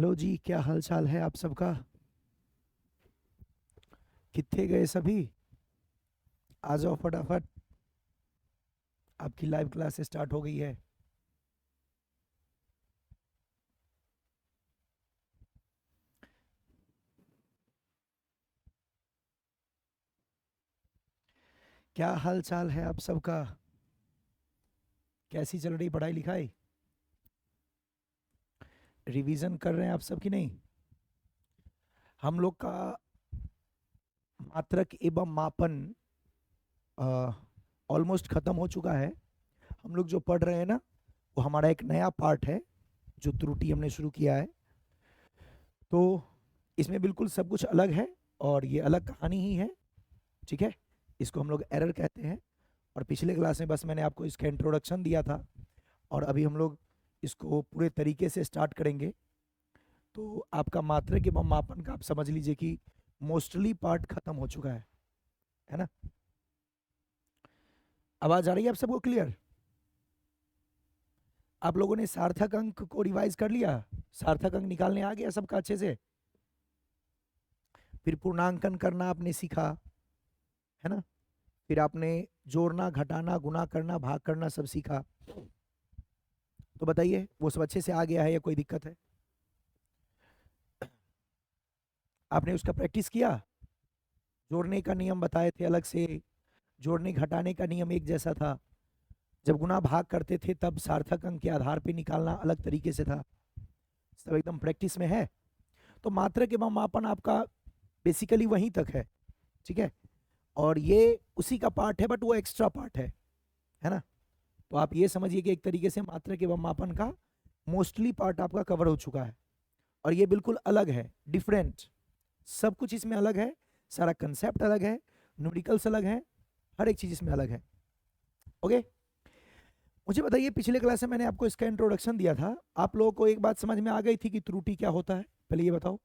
लो जी, क्या हाल चाल है आप सबका। कितने गए सभी। आ जाओ फटाफट। आपकी लाइव क्लास स्टार्ट हो गई है। क्या हाल चाल है आप सबका। कैसी चल रही पढ़ाई लिखाई। रिवीजन कर रहे हैं आप सब की नहीं। हम लोग का मात्रक एवं मापन ऑलमोस्ट खत्म हो चुका है। हम लोग जो पढ़ रहे हैं ना, वो हमारा एक नया पार्ट है जो त्रुटि हमने शुरू किया है। तो इसमें बिल्कुल सब कुछ अलग है और ये अलग कहानी ही है। ठीक है। इसको हम लोग एरर कहते हैं। और पिछले क्लास में बस मैंने आपको इसका इंट्रोडक्शन दिया था और अभी हम लोग इसको पूरे तरीके से स्टार्ट करेंगे। तो आपका मात्रक एवं मापन का आप समझ लीजिए कि मोस्टली पार्ट खत्म हो चुका है ना। आवाज आ रही है आप सबको क्लियर। आप लोगों ने सार्थक अंक को रिवाइज कर लिया। सार्थक अंक निकालने आ गया सबका अच्छे से। फिर पूर्णांकन करना आपने सीखा, है ना। फिर आपने जोड़ना घटाना गुना करना भाग करना सब सीखा। तो बताइए वो सब अच्छे से आ गया है या कोई दिक्कत है। आपने उसका प्रैक्टिस किया। जोड़ने का नियम बताए थे अलग से। जोड़ने घटाने का नियम एक जैसा था। जब गुना भाग करते थे तब सार्थक अंक के आधार पे निकालना अलग तरीके से था। सब एकदम प्रैक्टिस में है। तो मात्रक एवं मापन आपका बेसिकली वहीं तक है। ठीक है। और ये उसी का पार्ट है बट वो एक्स्ट्रा पार्ट है ना। तो आप ये समझिए कि एक तरीके से मात्रक एवं मापन का मोस्टली पार्ट आपका कवर हो चुका है। और ये बिल्कुल अलग है, डिफरेंट। सब कुछ इसमें अलग है। सारा कंसेप्ट अलग है। न्यूमेरिकल्स अलग है। हर एक चीज इसमें अलग है। ओके। मुझे बताइए, पिछले क्लास में मैंने आपको इसका इंट्रोडक्शन दिया था। आप लोगों को एक बात समझ में आ गई थी कि त्रुटि क्या होता है। पहले ये बताओ।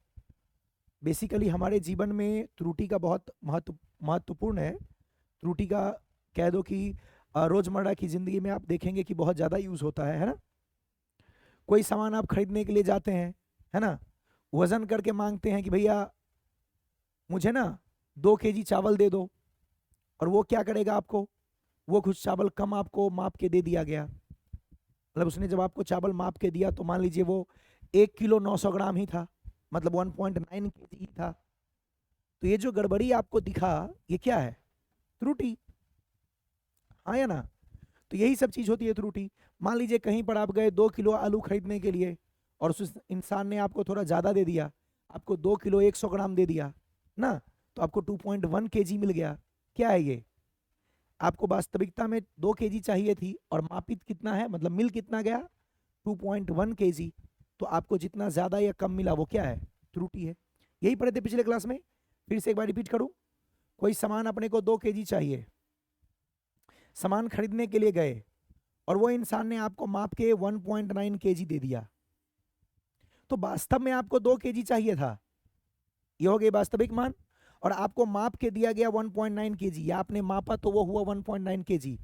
बेसिकली हमारे जीवन में त्रुटि का बहुत महत्वपूर्ण है। त्रुटि का कह दो कि रोजमर्रा की जिंदगी में आप देखेंगे कि बहुत ज्यादा यूज होता है ना। कोई सामान आप खरीदने के लिए जाते हैं, है ना। वजन करके मांगते हैं कि भैया मुझे ना 2 केजी चावल दे दो। और वो क्या करेगा आपको, वो कुछ चावल कम आपको माप के दे दिया गया। मतलब उसने जब आपको चावल माप के दिया तो मान लीजिए वो 1 किलो 900 ग्राम ही था, मतलब 1.9 केजी ही था। तो ये जो गड़बड़ी आपको दिखा, ये क्या है, त्रुटि। हाँ या ना। तो यही सब चीज होती है त्रुटि। मान लीजिए कहीं पर आप गए 2 किलो आलू खरीदने के लिए और उस इंसान ने आपको थोड़ा ज्यादा दे दिया, आपको 2 किलो 100 ग्राम दे दिया ना। तो आपको 2.1 केजी मिल गया। क्या है ये, आपको वास्तविकता में 2 केजी चाहिए थी और मापित कितना है, मतलब मिल कितना गया, 2.1 केजी। तो आपको जितना ज्यादा या कम मिला वो क्या है, त्रुटि है। यही पढ़े थे पिछले क्लास में। फिर से एक बार रिपीट करूं। कोई सामान अपने को 2 केजी चाहिए, सामान खरीदने के लिए गए और वो इंसान ने आपको माप के 1.9 केजी दे दिया। तो वास्तव में आपको 2 केजी चाहिए था। ये हो गया वास्तविक मान। और आपको माप के दिया गया 1.9 केजी, या आपने मापा तो वो हुआ 1.9 केजी।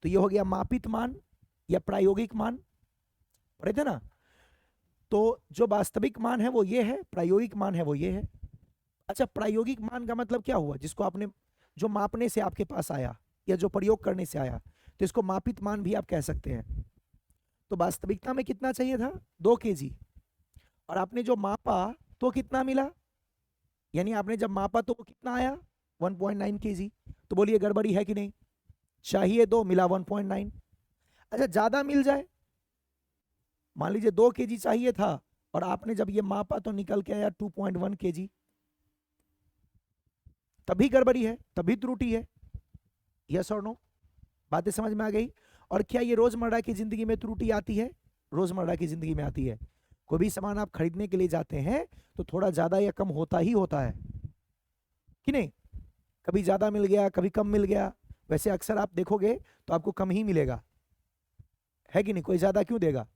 तो ये हो गया मापित मान या प्रायोगिक मान। पढ़े थे ना। तो जो वास्तविक मान है वो ये है, प्रायोगिक मान है वो ये है। अच्छा, प्रायोगिक मान का मतलब क्या हुआ, जिसको आपने, जो मापने से आपके पास आया या जो प्रयोग करने से आया, तो इसको मापित मान भी आप कह सकते हैं। तो वास्तविकता में कितना चाहिए था, 2 केजी। और आपने जो मापा तो कितना मिला, यानी आपने जब मापा तो वो कितना आया, 1.9 केजी। तो बोलिए गड़बड़ी है कि नहीं। चाहिए 2, मिला 1.9। अच्छा, ज्यादा मिल जाए, मान लीजिए 2 केजी चाहिए था और आपने जब ये मापा तो निकल के आया 2.1 केजी, तभी गड़बड़ी है, तभी त्रुटि है। यस और नो। बातें समझ में आ गई। और क्या ये रोजमर्रा की जिंदगी में त्रुटि आती है, रोजमर्रा की जिंदगी में आती है। कोई भी सामान आप खरीदने के लिए जाते हैं तो थोड़ा ज्यादा या कम होता ही होता है कि नहीं। कभी ज्यादा मिल गया कभी कम मिल गया। वैसे अक्सर आप देखोगे तो आपको कम ही मिलेगा, है कि नहीं। कोई ज्यादा क्यों देगा।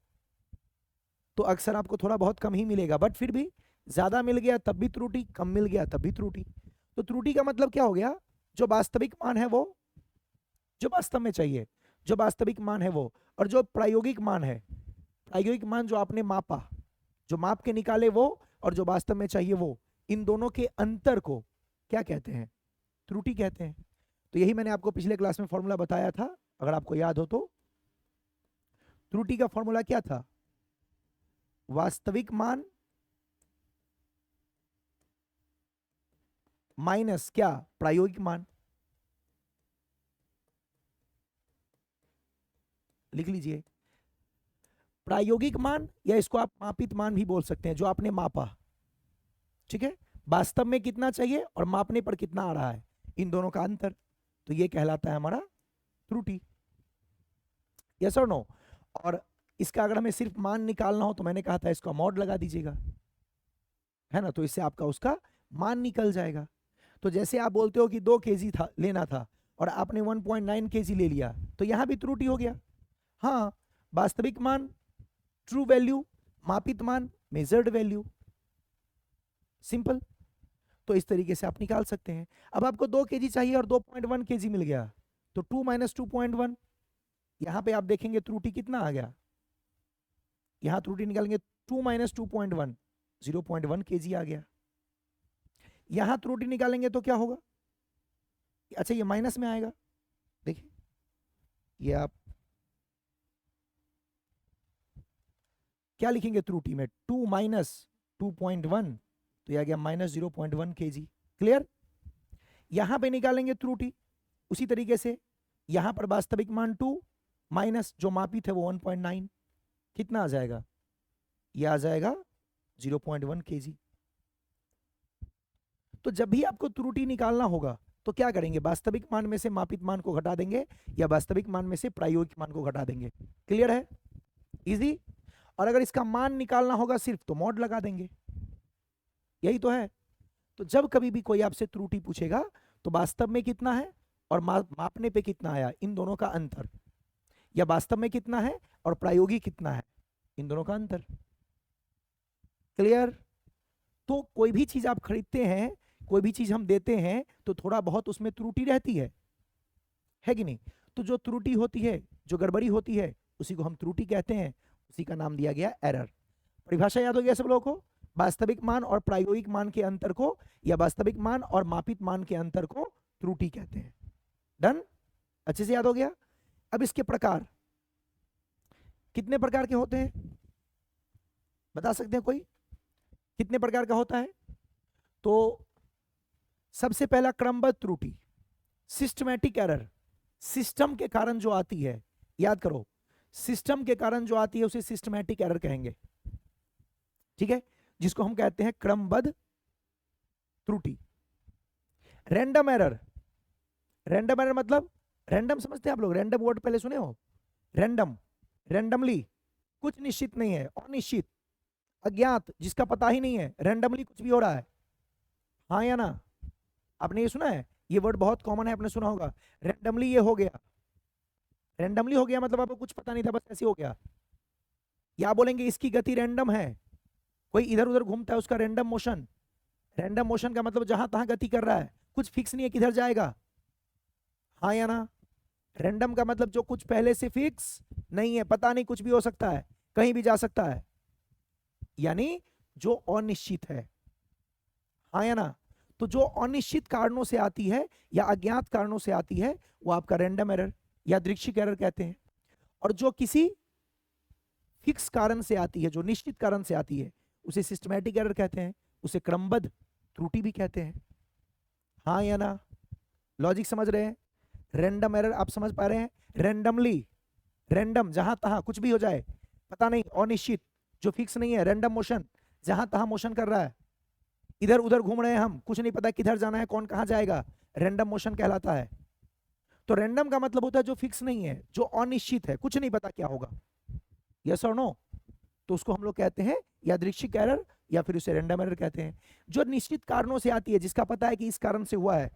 तो अक्सर आपको थोड़ा बहुत कम ही मिलेगा, बट फिर भी ज्यादा मिल गया तब भी त्रुटि, कम मिल गया तब भी त्रुटि। तो त्रुटि का मतलब क्या हो गया, जो वास्तविक मान है वो, जो वास्तव में चाहिए, जो वास्तविक मान है वो, और जो प्रायोगिक मान है, प्रायोगिक मान जो आपने मापा, जो माप के निकाले वो और जो वास्तव में चाहिए वो, इन दोनों के अंतर को क्या कहते हैं? त्रुटि कहते हैं। तो यही मैंने आपको पिछले क्लास में फॉर्मूला बताया था, अगर आपको याद हो तो। त्रुटि का फॉर्मूला क्या था? वास्तविक मान माइनस क्या? प्रायोगिक मान। लिख लीजिए, प्रायोगिक मान, या इसको आप मापित मान भी बोल सकते हैं, जो आपने मापा। ठीक है, वास्तव में कितना चाहिए और मापने पर कितना आ रहा है, इन दोनों का अंतर, तो ये कहलाता है हमारा त्रुटि। यस और नो? और इसका अगर हमें सिर्फ मान निकालना हो तो मैंने कहा था इसका मॉड लगा दीजिएगा, है ना, तो इससे आपका उसका मान निकल जाएगा। तो जैसे आप बोलते हो कि 2 केजी था लेना था और आपने 1.9 केजी ले लिया, तो यहां भी त्रुटि हो गया। हाँ, वास्तविक मान ट्रू वैल्यू, मापित मान मेजर्ड वैल्यू, सिंपल। तो इस तरीके से आप निकाल सकते हैं। अब आपको 2 केजी चाहिए और 2.1 केजी मिल गया, तो 2 माइनस 2.1, यहां पे आप देखेंगे त्रुटि कितना आ गया, यहां त्रुटि निकालेंगे 2 माइनस 2.1, 0.1 केजी आ गया। यहां त्रुटि निकालेंगे तो क्या होगा? अच्छा, ये माइनस में आएगा, देखिए ये आप क्या लिखेंगे त्रुटि में? 2 माइनस 2.1, तो यह आ गया माइनस 0.1 केजी। क्लियर? यहां पे निकालेंगे त्रुटि उसी तरीके से, यहां पर वास्तविक मान 2 माइनस जो मापित है वो 1.9, कितना आ जाएगा? यह आ जाएगा 0.1 केजी। तो जब भी आपको त्रुटि निकालना होगा तो क्या करेंगे? वास्तविक मान में से मापित मान को घटा देंगे या वास्तविक मान में से प्रायोगिक मान को घटा देंगे। क्लियर है? इजी। और अगर इसका मान निकालना होगा सिर्फ तो मॉड लगा देंगे, यही तो है। तो जब कभी भी कोई आपसे त्रुटि पूछेगा तो वास्तव में कितना है और मापने पे कितना आया, इन दोनों का अंतर, या वास्तव में कितना है और प्रायोगिक कितना है, इन दोनों का अंतर। क्लियर? तो कोई भी चीज आप खरीदते हैं, कोई भी चीज हम देते हैं तो थोड़ा बहुत उसमें त्रुटि रहती है कि नहीं? तो जो त्रुटि होती है, जो गड़बड़ी होती है, उसी को हम त्रुटि कहते हैं, उसी का नाम दिया गया एरर। परिभाषा याद हो गया सब लोगों को? वास्तविक मान और प्रायोगिक मान के अंतर को, या वास्तविक मान और मापित मान के अंतर को त्रुटि कहते हैं। डन? अच्छे से याद हो गया? अब इसके प्रकार कितने प्रकार के होते हैं, बता सकते हैं कोई? कितने प्रकार का होता है? तो सबसे पहला क्रमबद्ध त्रुटि, सिस्टमैटिक एरर, सिस्टम के कारण जो आती है, याद करो, सिस्टम के कारण जो आती है उसे सिस्टमैटिक एरर कहेंगे। ठीक है, जिसको हम कहते हैं क्रमबद्ध त्रुटि। रैंडम एरर, रैंडम एरर मतलब, रैंडम समझते हैं आप लोग? रैंडम वर्ड पहले सुने हो? रैंडम, रैंडमली, कुछ निश्चित नहीं है, अनिश्चित, अज्ञात, जिसका पता ही नहीं है, रैंडमली कुछ भी हो रहा है। हाँ या ना? आपने ये सुना है? ये वर्ड बहुत कॉमन है, आपने सुना होगा, रैंडमली ये हो गया। रैंडमली हो गया मतलब आपको कुछ पता नहीं था, बस ऐसे हो गया। या बोलेंगे इसकी गति रैंडम है, कोई इधर उधर घूमता है, उसका रैंडम मोशन। रैंडम मोशन का मतलब जहां तहां गति कर रहा है, कुछ फिक्स नहीं है किधर जाएगा। हाँ या ना? रैंडम का मतलब जो कुछ पहले से फिक्स नहीं है, पता नहीं, कुछ भी हो सकता है, कहीं भी जा सकता है, यानी जो अनिश्चित है। हाँ या ना? तो जो अनिश्चित कारणों से आती है या अज्ञात कारणों से आती है वो आपका रैंडम एरर या यादृच्छिक एरर कहते हैं। और जो किसी फिक्स कारण से आती है, जो निश्चित कारण से आती है, उसे सिस्टमैटिक एरर कहते हैं, उसे क्रमबद्ध त्रुटि भी कहते हैं। हाँ या ना? लॉजिक समझ रहे हैं? रैंडम एरर आप समझ पा रहे हैं? रैंडमली, रैंडम, जहां तहां कुछ भी हो जाए, पता नहीं, अनिश्चित, जो फिक्स नहीं है, रैंडम मोशन, जहां तहां मोशन कर रहा है, इधर उधर घूम रहे हैं हम, कुछ नहीं पता किधर जाना है, कौन कहां जाएगा, रैंडम मोशन कहलाता है। तो रैंडम का मतलब होता है जो फिक्स नहीं है, जो अनिश्चित है, कुछ नहीं पता क्या होगा। यस और नो? तो उसको हम लोग कहते हैं यादृच्छिक एरर या फिर उसे रैंडम एरर कहते हैं। जो निश्चित कारणों से आती है, जिसका पता है कि इस कारण से हुआ है,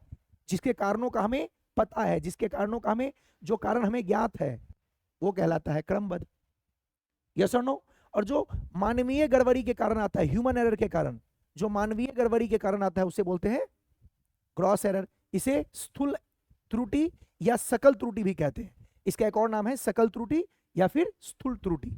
जिसके कारणों का हमें पता है, जिसके कारणों का हमें, जो कारण हमें ज्ञात है, वो कहलाता है क्रमबद्ध। यस और नो? और जो मानवीय गड़बड़ी के कारण आता है, ह्यूमन एरर के कारण, जो मानवीय गड़बड़ी के कारण आता है, उसे बोलते हैं ग्रॉस एरर। इसे स्थूल त्रुटि या सकल त्रुटि भी कहते हैं। इसका एक और नाम है सकल त्रुटि या फिर स्थूल त्रुटि।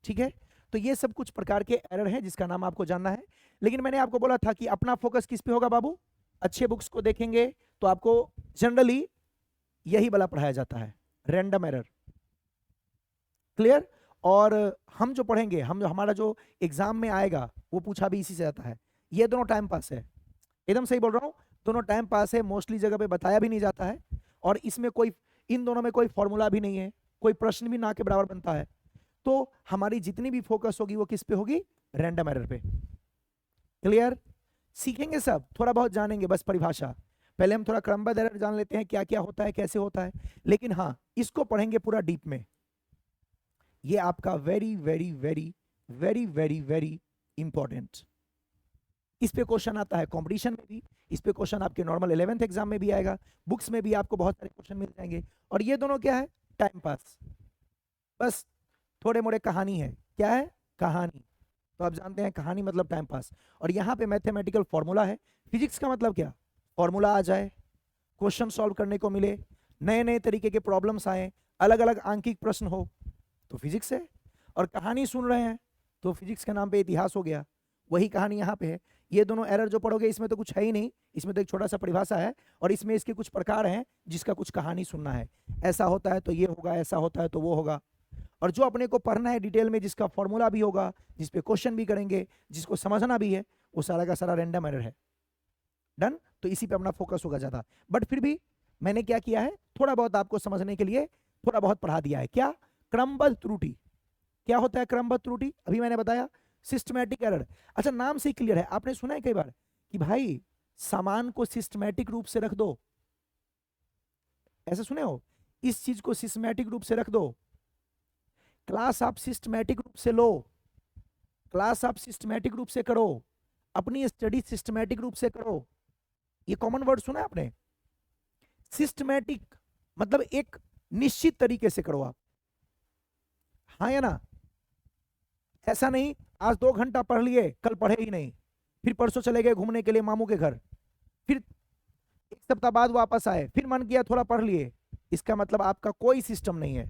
ठीक है? तो ये सब कुछ प्रकार के एरर हैं जिसका नाम आपको जानना है। लेकिन मैंने आपको बोला था कि अपना फोकस किस पे होगा बाबू, अच्छे बुक्स को देखेंगे तो आपको जनरली यही वाला पढ़ाया जाता है, रैंडम एरर। क्लियर? और हम जो पढ़ेंगे, हमारा जो एग्जाम में आएगा वो पूछा भी इसी से जाता है। ये दोनों टाइम पास है, एकदम सही बोल रहा हूँ, दोनों टाइम पास है, मोस्टली जगह पे बताया भी नहीं जाता है, और इसमें कोई, इन दोनों में कोई फॉर्मूला भी नहीं है, कोई प्रश्न भी ना के बराबर बनता है। तो हमारी जितनी भी फोकस होगी वो किस पे होगी, रैंडम एरर पे। क्लियर? सीखेंगे सब, थोड़ा बहुत जानेंगे, बस परिभाषा। पहले हम थोड़ा क्रमबद्ध एरर जान लेते हैं, क्या क्या होता है, कैसे होता है, लेकिन हाँ इसको पढ़ेंगे पूरा डीप में। ये आपका very very very very very very important. इस पे क्वेश्चन आता है कंपटीशन में भी, इस पे क्वेश्चन आपके नॉर्मल 11th एग्जाम में भी आएगा, बुक्स में भी आपको बहुत सारे क्वेश्चन मिल जाएंगे। और ये दोनों क्या है, टाइम पास, बस थोड़े मोड़े कहानी है। क्या है, कहानी। तो आप जानते हैं कहानी मतलब टाइम पास। और यहाँ पे मैथमेटिकल फॉर्मूला है। फिजिक्स का मतलब क्या, फॉर्मूला आ जाए, क्वेश्चन सॉल्व करने को मिले, नए नए तरीके के प्रॉब्लम्स आए, अलग अलग आंकिक प्रश्न हो, तो फिजिक्स है। और कहानी सुन रहे हैं तो फिजिक्स के नाम पे इतिहास हो गया। वही कहानी यहाँ पे है। ये दोनों एरर जो पढ़ोगे इसमें तो कुछ है ही नहीं, इसमें तो एक छोटा सा परिभाषा है, और इसमें इसके कुछ प्रकार हैं जिसका कुछ कहानी सुनना है। ऐसा होता है तो ये होगा, ऐसा होता है तो वो होगा। और जो अपने को पढ़ना है डिटेल में, जिसका फॉर्मूला भी होगा, जिसपे क्वेश्चन भी करेंगे, जिसको समझना भी है, वो सारा का सारा रैंडम एरर है। डन? तो इसी पे अपना फोकस होगा ज्यादा। बट फिर भी मैंने क्या किया है, थोड़ा बहुत आपको समझने के लिए थोड़ा बहुत पढ़ा दिया है। क्या, क्रमबद्ध त्रुटि। क्या होता है क्रमबद्ध त्रुटि, अभी मैंने बताया, सिस्टमैटिक एरर। अच्छा, नाम से क्लियर है, आपने सुना है कई बार कि भाई सामान को सिस्टमैटिक रूप से रख दो, ऐसा सुने हो, इस चीज को सिस्टमैटिक रूप से रख दो, क्लास आप सिस्टमैटिक रूप से लो, क्लास आप सिस्टमैटिक रूप से करो, अपनी स्टडी सिस्टमैटिक रूप से करो। ये कॉमन वर्ड सुना है आपने, सिस्टमैटिक मतलब एक निश्चित तरीके से करो आप, हाँ या ना? ऐसा नहीं आज 2 घंटा पढ़ लिए, कल पढ़े ही नहीं, फिर परसों चले गए घूमने के लिए मामू के घर, फिर 1 सप्ताह बाद वापस आए, फिर मन किया थोड़ा पढ़ लिए। इसका मतलब आपका कोई सिस्टम नहीं है,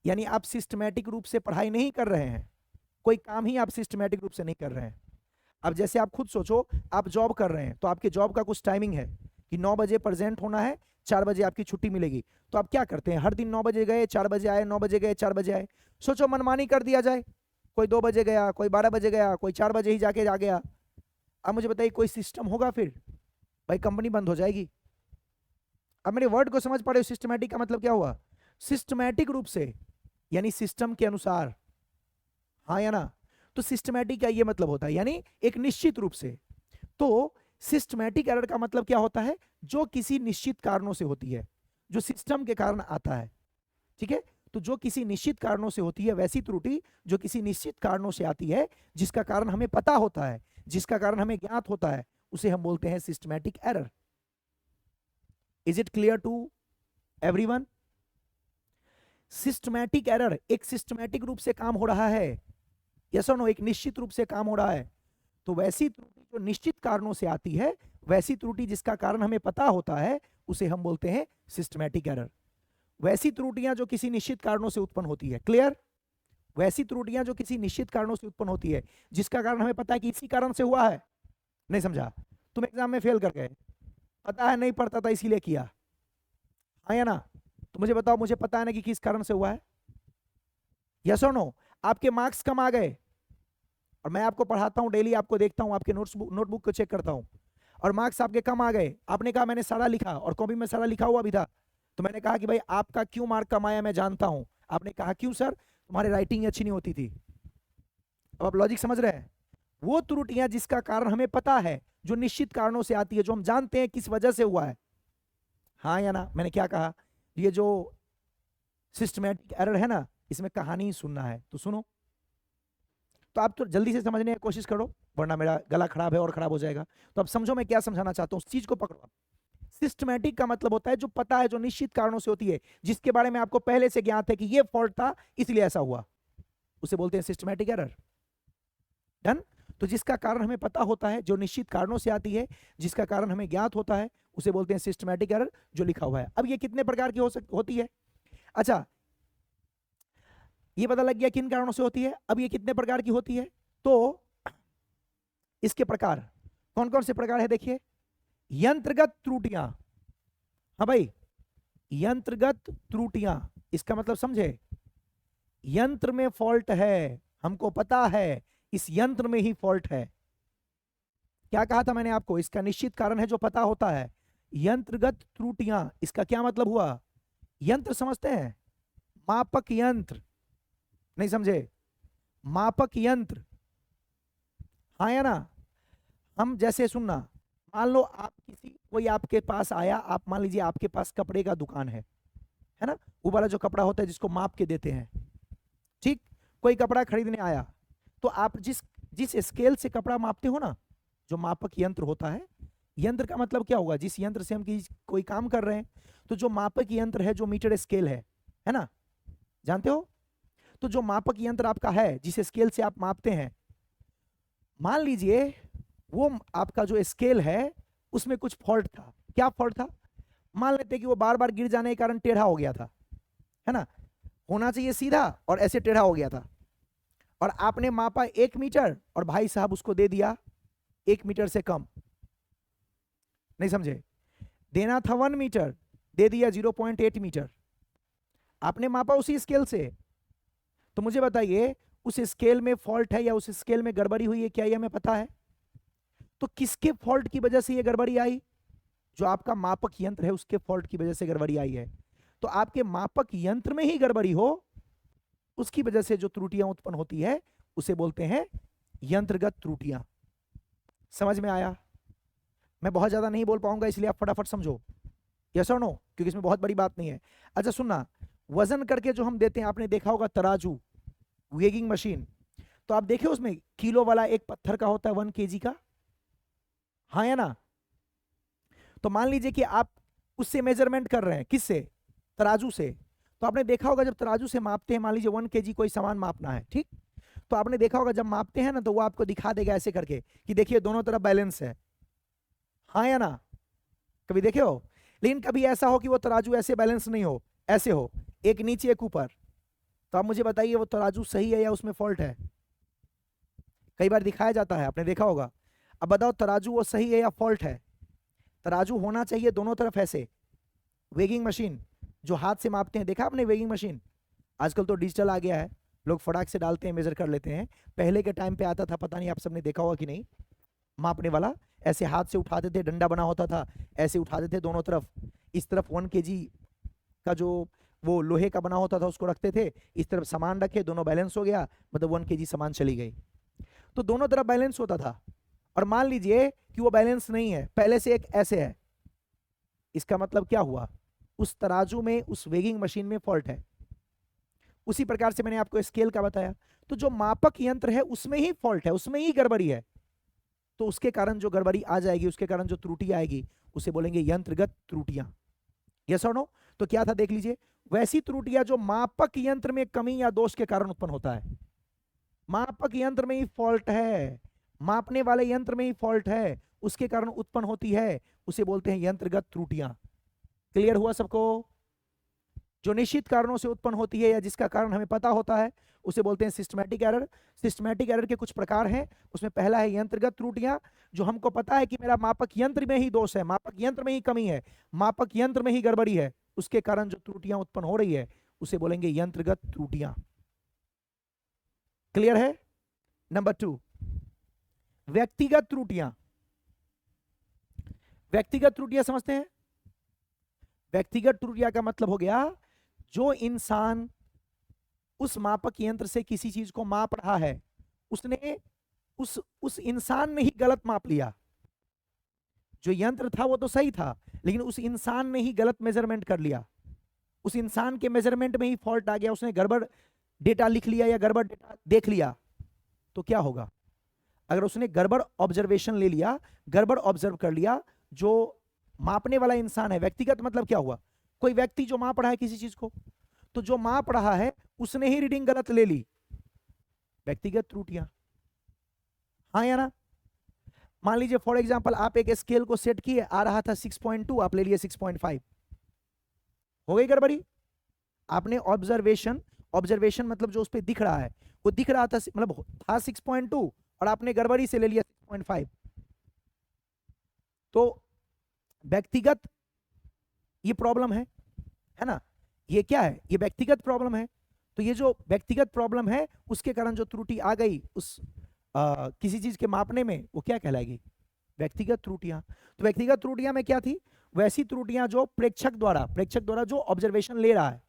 यानी आप सिस्टमैटिक रूप से पढ़ाई नहीं कर रहे हैं, कोई काम ही आप सिस्टमैटिक रूप से नहीं कर रहे हैं। अब जैसे आप खुद सोचो, आप जॉब कर रहे हैं तो आपके जॉब का कुछ टाइमिंग है कि 9 बजे प्रेजेंट होना है, 4 बजे आपकी छुट्टी मिलेगी। तो आप क्या करते हैं, हर दिन 9 बजे गए, 4 बजे आए, 9 बजे गए, 4 बजे आए। सोचो मनमानी कर दिया जाए, कोई 2 बजे गया, कोई 12 बजे गया, कोई 4 बजे ही जाके आ गया। अब मुझे बताइए कोई सिस्टम होगा फिर? भाई कंपनी बंद हो जाएगी। अब मेरे वर्ड को समझ पा रहे हो, सिस्टमैटिक का मतलब क्या हुआ, सिस्टमैटिक रूप से, यानी सिस्टम के अनुसार, हाँ या ना? तो सिस्टमैटिक का ये मतलब होता है, यानी एक निश्चित रूप से। तो सिस्टमैटिक एरर का मतलब क्या होता है, जो किसी निश्चित कारणों से होती है, जो सिस्टम के कारण आता है। ठीक है, तो जो किसी निश्चित कारणों से होती है, वैसी त्रुटि जो किसी निश्चित कारणों से आती है, जिसका कारण हमें पता होता है, जिसका कारण हमें ज्ञात होता है, उसे हम बोलते हैं systematic error. Is it clear to everyone? Systematic error, एक सिस्टमैटिक रूप से काम हो रहा है, यस और नो, एक निश्चित रूप से काम हो रहा है। तो वैसी त्रुटि जो निश्चित कारणों से आती है, वैसी त्रुटि जिसका कारण हमें पता होता है, उसे हम बोलते हैं सिस्टमैटिक एरर। वैसी त्रुटियां जो किसी निश्चित कारणों से उत्पन्न होती है, क्लियर? वैसी त्रुटियां जो किसी निश्चित कारणों से उत्पन्न होती है, जिसका कारण हमें पता है कि इसी कारण से हुआ है। नहीं समझा? तुम एग्जाम में फेल कर गए, पता है नहीं पढ़ता था इसीलिए किया, हाँ या ना? तो मुझे बताओ, मुझे पता है ना कि किस कारण से हुआ है, यस और नो? आपके मार्क्स कम आ गए, और मैं आपको पढ़ाता हूं डेली, आपको देखता हूं, आपके नोटबुक को चेक करता हूं, और मार्क्स आपके कम आ गए। आपने कहा मैंने सारा लिखा, और कॉपी में सारा लिखा हुआ भी था। तो मैंने कहा कि भाई आपका क्यों मार्क कम आया मैं जानता हूं। आपने कहा क्यों सर? तुम्हारी राइटिंग अच्छी नहीं होती थी। अब आप लॉजिक समझ रहे हैं? वो त्रुटियां जिसका कारण हमें पता है, जो निश्चित कारणों से आती है, जो हम जानते हैं किस वजह से हुआ है, हाँ या ना? मैंने क्या कहा, ये जो सिस्टमैटिक एरर है ना, इसमें कहानी ही सुनना है तो सुनो। तो आप तो जल्दी से समझने की कोशिश करो, वरना मेरा गला खराब है और खराब हो जाएगा। तो अब समझो मैं क्या समझाना चाहता हूँ, उस चीज को पकड़ो। सिस्टमैटिक का मतलब होता है जो पता है, जो निश्चित कारणों से होती है, जिसके बारे में आपको पहले से ज्ञात है कि ये फॉल्ट था इसलिए ऐसा हुआ, उसे बोलते हैं सिस्टमैटिक एरर। डन? तो जिसका कारण हमें पता होता है, जो निश्चित कारणों से आती है, जिसका कारण हमें ज्ञात होता है, उसे बोलते हैं सिस्टमैटिक एरर, जो लिखा हुआ है। अब ये कितने प्रकार की होती है? अच्छा, ये पता लग गया किन कारणों से होती है। अब ये कितने प्रकार की होती है, तो इसके प्रकार कौन कौन से प्रकार है देखिए। यंत्रगत त्रुटियां, हाँ भाई, यंत्रगत त्रुटियां, इसका मतलब समझे, यंत्र में फॉल्ट है, हमको पता है इस यंत्र में ही फॉल्ट है। क्या कहा था मैंने आपको, इसका निश्चित कारण है जो पता होता है। यंत्रगत त्रुटियां, इसका क्या मतलब हुआ, यंत्र समझते हैं, मापक यंत्र, नहीं समझे, मापक यंत्र, हाँ या ना। हम जैसे सुनना, मान लो आप कोई आपके पास आया, आप मान लीजिए आपके पास कपड़े का दुकान है ना, वो वाला जो कपड़ा होता है जिसको माप के देते हैं, ठीक, कोई कपड़ा खरीदने आया, तो आप जिस जिस स्केल से कपड़ा मापते हो ना, जो मापक यंत्र होता है, यंत्र का मतलब क्या होगा, जिस यंत्र से हम कोई काम कर रहे हैं, तो जो मापक यंत्र है, जो मीटर स्केल है ना, जानते हो। तो जो मापक यंत्र आपका है, जिस स्केल से आप मापते हैं, मान लीजिए वो आपका जो स्केल है उसमें कुछ फॉल्ट था। क्या फॉल्ट था, मान लेते कि वो बार बार गिर जाने के कारण टेढ़ा हो गया था, है ना, होना चाहिए सीधा और ऐसे टेढ़ा हो गया था, और आपने मापा 1 मीटर और भाई साहब उसको दे दिया 1 मीटर से कम, नहीं समझे, देना था 1 मीटर, दे दिया 0.8 मीटर, आपने मापा उसी स्केल से। तो मुझे बताइए उस स्केल में फॉल्ट है या उस स्केल में गड़बड़ी हुई है, क्या ये हमें पता है। तो किसके फॉल्ट की वजह से ये गड़बड़ी आई, जो आपका मापक यंत्र है उसके फॉल्ट की वजह से गड़बड़ी आई है। तो आपके मापक यंत्र में ही गड़बड़ी हो, उसकी वजह से जो त्रुटियां उत्पन्न होती है उसे बोलते हैं यंत्रगत त्रुटियां। समझ में आया। मैं बहुत ज्यादा नहीं बोल पाऊंगा, इसलिए आप फटाफट समझो, यस और नो, क्योंकि इसमें बहुत बड़ी बात नहीं है। अच्छा सुनना, वजन करके जो हम देते हैं, आपने देखा होगा तराजू, वेगिंग मशीन, तो आप देखे उसमें किलो वाला एक पत्थर का होता है 1 kg का, हाँ या ना। तो मान लीजिए कि आप उससे मेजरमेंट कर रहे हैं, किससे, तराजू से। तो आपने देखा होगा जब तराजू से मापते हैं, मान लीजिए 1 kg कोई सामान मापना है, ठीक, तो आपने देखा होगा जब मापते हैं ना, तो वो आपको दिखा देगा ऐसे करके कि देखिए दोनों तरफ बैलेंस है, हाँ या ना, कभी देखे हो। लेकिन कभी ऐसा हो कि वो तराजू ऐसे बैलेंस नहीं हो, ऐसे हो, एक नीचे एक ऊपर, तो आप मुझे बताइए वो तराजू सही है या उसमें फॉल्ट है। कई बार दिखाया जाता है, आपने देखा होगा। अब बताओ तराजू वो सही है या फॉल्ट है। तराजू होना चाहिए दोनों तरफ ऐसे। वेगिंग मशीन जो हाथ से मापते हैं, देखा आपने वेगिंग मशीन, आजकल तो डिजिटल आ गया है, लोग फटाक से डालते हैं, मेजर कर लेते हैं। पहले के टाइम पे आता था, पता नहीं आप सबने देखा होगा कि नहीं, मापने वाला ऐसे हाथ से उठाते थे, डंडा बना होता था, ऐसे उठाते थे दोनों तरफ, इस तरफ 1 kg का जो वो लोहे का बना होता था उसको रखते थे, इस तरफ सामान रखे, दोनों बैलेंस हो गया, मतलब 1 kg सामान चली गई, तो दोनों तरफ बैलेंस होता था। और मान लीजिए कि वो बैलेंस नहीं है, पहले से एक ऐसे है, इसका मतलब क्या हुआ, उस तराजू में, उस वेगिंग मशीन में फॉल्ट है। उसी प्रकार से मैंने आपको स्केल का बताया, तो जो मापक यंत्र है उसमें ही फॉल्ट है, उसमें ही गड़बड़ी है, तो उसके कारण जो गड़बड़ी आ जाएगी, उसके कारण जो त्रुटि आएगी, उसे बोलेंगे यंत्रगत त्रुटियां। यस और नो। तो क्या था देख लीजिए, वैसी त्रुटियां जो मापक यंत्र में कमी या दोष के कारण उत्पन्न होता है, मापक यंत्र में ही फॉल्ट है, मापने वाले यंत्र में ही फॉल्ट है, उसके कारण उत्पन्न होती है, उसे बोलते हैं यंत्रगत त्रुटियां। क्लियर हुआ सबको। जो निश्चित कारणों से उत्पन्न होती है या जिसका कारण हमें पता होता है उसे बोलते हैं सिस्टमैटिक एरर। सिस्टमैटिक एरर के कुछ प्रकार हैं, उसमें पहला है यंत्रगत त्रुटियां, जो हमको पता है कि मेरा मापक यंत्र में ही दोष है, मापक यंत्र में ही कमी है, मापक यंत्र में ही गड़बड़ी है, उसके कारण जो त्रुटियां उत्पन्न हो रही है उसे बोलेंगे यंत्रगत त्रुटियां। क्लियर है। नंबर 2, व्यक्तिगत त्रुटियां। व्यक्तिगत त्रुटियां समझते हैं। व्यक्तिगत त्रुटियां का मतलब हो गया, जो इंसान उस मापक यंत्र से किसी चीज को माप रहा है, उसने उस इंसान ने ही गलत माप लिया। जो यंत्र था वो तो सही था, लेकिन उस इंसान ने ही गलत मेजरमेंट कर लिया, उस इंसान के मेजरमेंट में ही फॉल्ट आ गया, उसने गड़बड़ डेटा लिख लिया या गड़बड़ डेटा देख लिया। तो क्या होगा, अगर उसने गड़बड़ ऑब्जर्वेशन ले लिया, गड़बड़ ऑब्जर्व कर लिया, जो मापने वाला इंसान है, व्यक्तिगत मतलब क्या हुआ, कोई व्यक्ति जो माप रहा है किसी चीज को, तो जो माप रहा है उसने ही रीडिंग गलत ले ली, व्यक्तिगत त्रुटियां, हाँ या ना। मान लीजिए फॉर एग्जांपल आप एक स्केल को सेट किए, आ रहा था 6.2, आप ले लिए 6.5, हो गई गड़बड़ी। आपने ऑब्जर्वेशन ऑब्जर्वेशन मतलब जो उस पर दिख रहा है वो दिख रहा था, मतलब था 6.2 और आपने गड़बड़ी से ले लिया 6.5। तो व्यक्तिगत ये प्रॉब्लम है ना, ये क्या है, ये व्यक्तिगत प्रॉब्लम है। तो ये जो व्यक्तिगत प्रॉब्लम है उसके कारण जो त्रुटि आ गई उस किसी चीज के मापने में, वो क्या कहलाएगी, व्यक्तिगत त्रुटियां। तो व्यक्तिगत त्रुटियां में क्या थी, वैसी त्रुटियां जो प्रेक्षक द्वारा जो ऑब्जर्वेशन ले रहा है,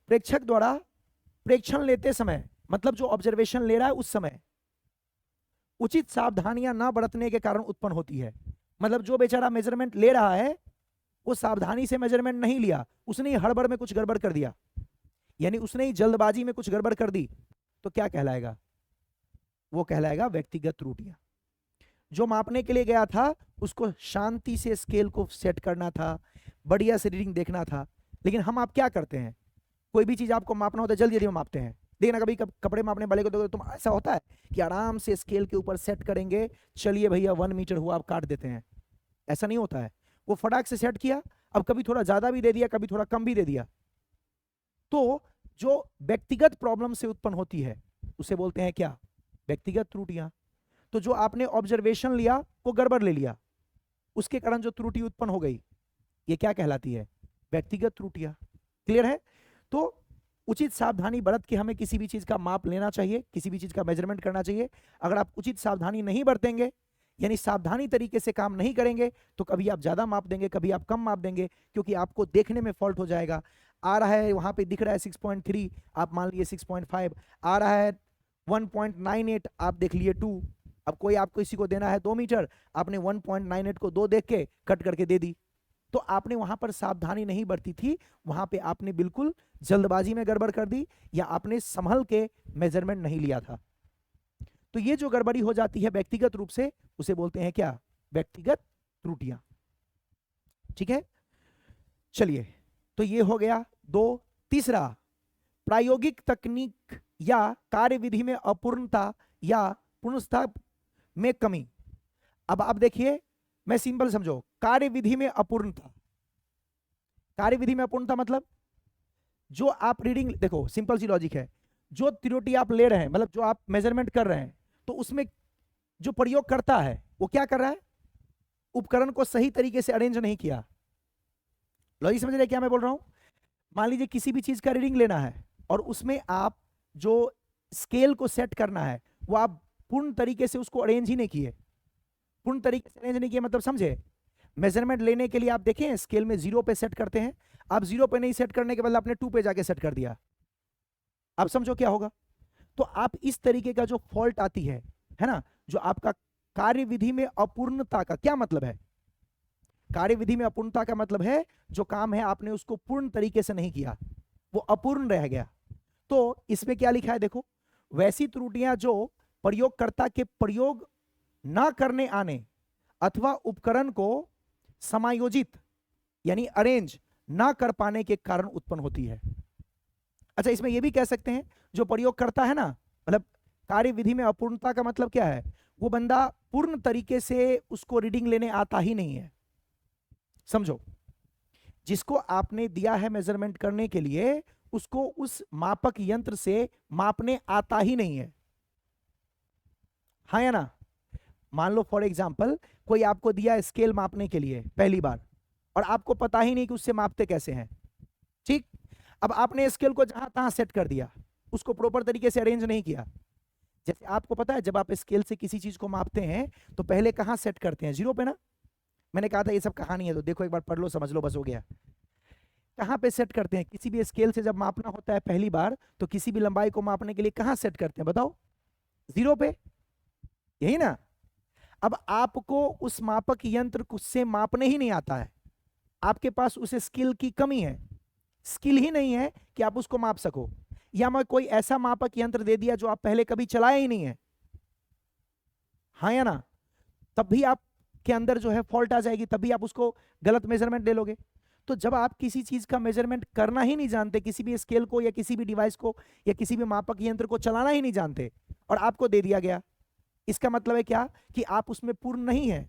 प्रेक्षक द्वारा प्रेक्षण लेते समय, मतलब जो ऑब्जर्वेशन ले रहा है उस समय उचित सावधानियां ना बरतने के कारण उत्पन्न होती है। मतलब जो बेचारा मेजरमेंट ले रहा है वो सावधानी से मेजरमेंट नहीं लिया, उसने हड़बड़ में कुछ गड़बड़ कर दिया, यानी उसने ही जल्दबाजी में कुछ गड़बड़ कर दी, तो क्या कहलाएगा, वो कहलाएगा व्यक्तिगत त्रुटियां। जो मापने के लिए गया था उसको शांति से स्केल को सेट करना था, बढ़िया से रीडिंग देखना था, लेकिन हम आप क्या करते हैं, कोई भी चीज आपको मापना होता है जल्दी जल्दी में मापते हैं। देखना कभी कपड़े मापने वाले को तो तुम ऐसा होता है कि आराम से स्केल के ऊपर सेट करेंगे, चलिए भैया 1 मीटर हुआ, आप काट देते हैं, ऐसा नहीं होता है। वो फटाक से सेट किया, अब कभी थोड़ा ज्यादा भी दे दिया, कभी थोड़ा कम भी दे दिया। तो जो व्यक्तिगत प्रॉब्लम से उत्पन्न होती है उसे बोलते हैं क्या, व्यक्तिगत त्रुटियां। तो जो आपने ऑब्जर्वेशन लिया वो गड़बड़ ले लिया, उसके कारण जो त्रुटि उत्पन्न हो गई, ये क्या कहलाती है, व्यक्तिगत त्रुटियां। क्लियर है। तो उचित सावधानी बरत के हमें किसी भी चीज का माप लेना चाहिए, किसी भी चीज का मेजरमेंट करना चाहिए। अगर आप उचित सावधानी नहीं बरतेंगे, यानी सावधानी तरीके से काम नहीं करेंगे, तो कभी आप ज्यादा माप देंगे, कभी आप कम माप देंगे, क्योंकि आपको देखने में फॉल्ट हो जाएगा। आ रहा है वहां पे दिख रहा है 6.3, आप मान लिए 6.5, आ रहा है 1.98, आप देख लिए 2। अब कोई आपको किसी को देना है 2 मीटर, आपने 1.98 को 2 देख के कट करके दे दी, तो आपने वहां पर सावधानी नहीं बरती थी, वहां पे आपने बिल्कुल जल्दबाजी में गड़बड़ कर दी, या आपने संभल के मेजरमेंट नहीं लिया था। तो ये जो गड़बड़ी हो जाती है व्यक्तिगत रूप से, उसे बोलते हैं क्या, व्यक्तिगत त्रुटियां। ठीक है, चलिए, तो ये हो गया 2। तीसरा, प्रायोगिक तकनीक या कार्यविधि में अपूर्णता या पूर्णता में कमी। अब आप देखिए, मैं सिंपल समझो, कार्यविधि में अपूर्णता, कार्यविधि में अपूर्णता मतलब जो आप रीडिंग, देखो सिंपल सी लॉजिक है, जो त्रुटि आप ले रहे हैं, मतलब जो आप मेजरमेंट कर रहे हैं, तो उसमें जो प्रयोग करता है वो क्या कर रहा है, उपकरण को सही तरीके से अरेंज नहीं किया। लॉजिक समझ रहे क्या मैं बोल रहा हूं। मान लीजिए किसी भी चीज का रीडिंग लेना है और उसमें आप जो स्केल को सेट करना है वो आप पूर्ण तरीके से उसको अरेंज ही नहीं किए। पूर्ण तरीके से अरेंज नहीं किए मतलब समझे, मेजरमेंट लेने के लिए आप देखें स्केल में 0 पे सेट करते हैं, आप 0 पे नहीं सेट करने के बदले आपने 2 पे जाके सेट कर दिया, आप समझो क्या होगा। तो आप इस तरीके का जो फॉल्ट आती है ना, जो आपका कार्यविधि में अपूर्णता का क्या मतलब है, कार्यविधि में अपूर्णता का मतलब है जो काम है आपने उसको पूर्ण तरीके से नहीं किया, वो अपूर्ण रह गया। तो इसमें क्या लिखा है देखो, वैसी त्रुटियां जो प्रयोगकर्ता के प्रयोग ना करने आने अथवा उपकरण को समायोजित यानी अरेंज ना कर पाने के कारण उत्पन्न होती है। अच्छा, इसमें यह भी कह सकते हैं जो प्रयोग करता है ना, मतलब कार्यविधि में अपूर्णता का मतलब क्या है, वो बंदा पूर्ण तरीके से उसको रीडिंग लेने आता ही नहीं है। समझो, जिसको आपने दिया है मेजरमेंट करने के लिए, उसको उस मापक यंत्र से मापने आता ही नहीं है, हाँ या ना। मान लो फॉर एग्जांपल कोई आपको दिया स्केल मापने के लिए पहली बार, और आपको पता ही नहीं कि उससे मापते कैसे हैं। ठीक, अब आपने स्केल को जहां तहां सेट कर दिया, उसको प्रॉपर तरीके से अरेंज नहीं किया। जैसे आपको पता है जब आप स्केल से किसी चीज को मापते हैं तो पहले कहां सेट करते हैं, 0 पे ना। मैंने कहा था ये सब कहानी है, तो देखो एक बार पढ़ लो समझ लो, बस हो गया। कहां पे सेट करते हैं, किसी भी स्केल से जब मापना होता है पहली बार, तो किसी भी लंबाई को मापने के लिए कहां सेट करते हैं बताओ, 0 पे, यही ना। अब आपको उस मापक यंत्र से मापने ही नहीं आता है, आपके पास उस स्किल की कमी है, स्किल ही नहीं है कि आप उसको माप सको, या मैं कोई ऐसा मापक यंत्र दे दिया जो आप पहले कभी चलाया ही नहीं है, हाँ या ना, तब भी आपके अंदर जो है फॉल्ट आ जाएगी, तभी आप उसको गलत मेजरमेंट ले लोगे। तो जब आप किसी चीज का मेजरमेंट करना ही नहीं जानते, किसी भी स्केल को या किसी भी डिवाइस को या किसी भी मापक यंत्र को चलाना ही नहीं जानते, और आपको दे दिया गया, इसका मतलब है क्या कि आप उसमें पूर्ण नहीं है,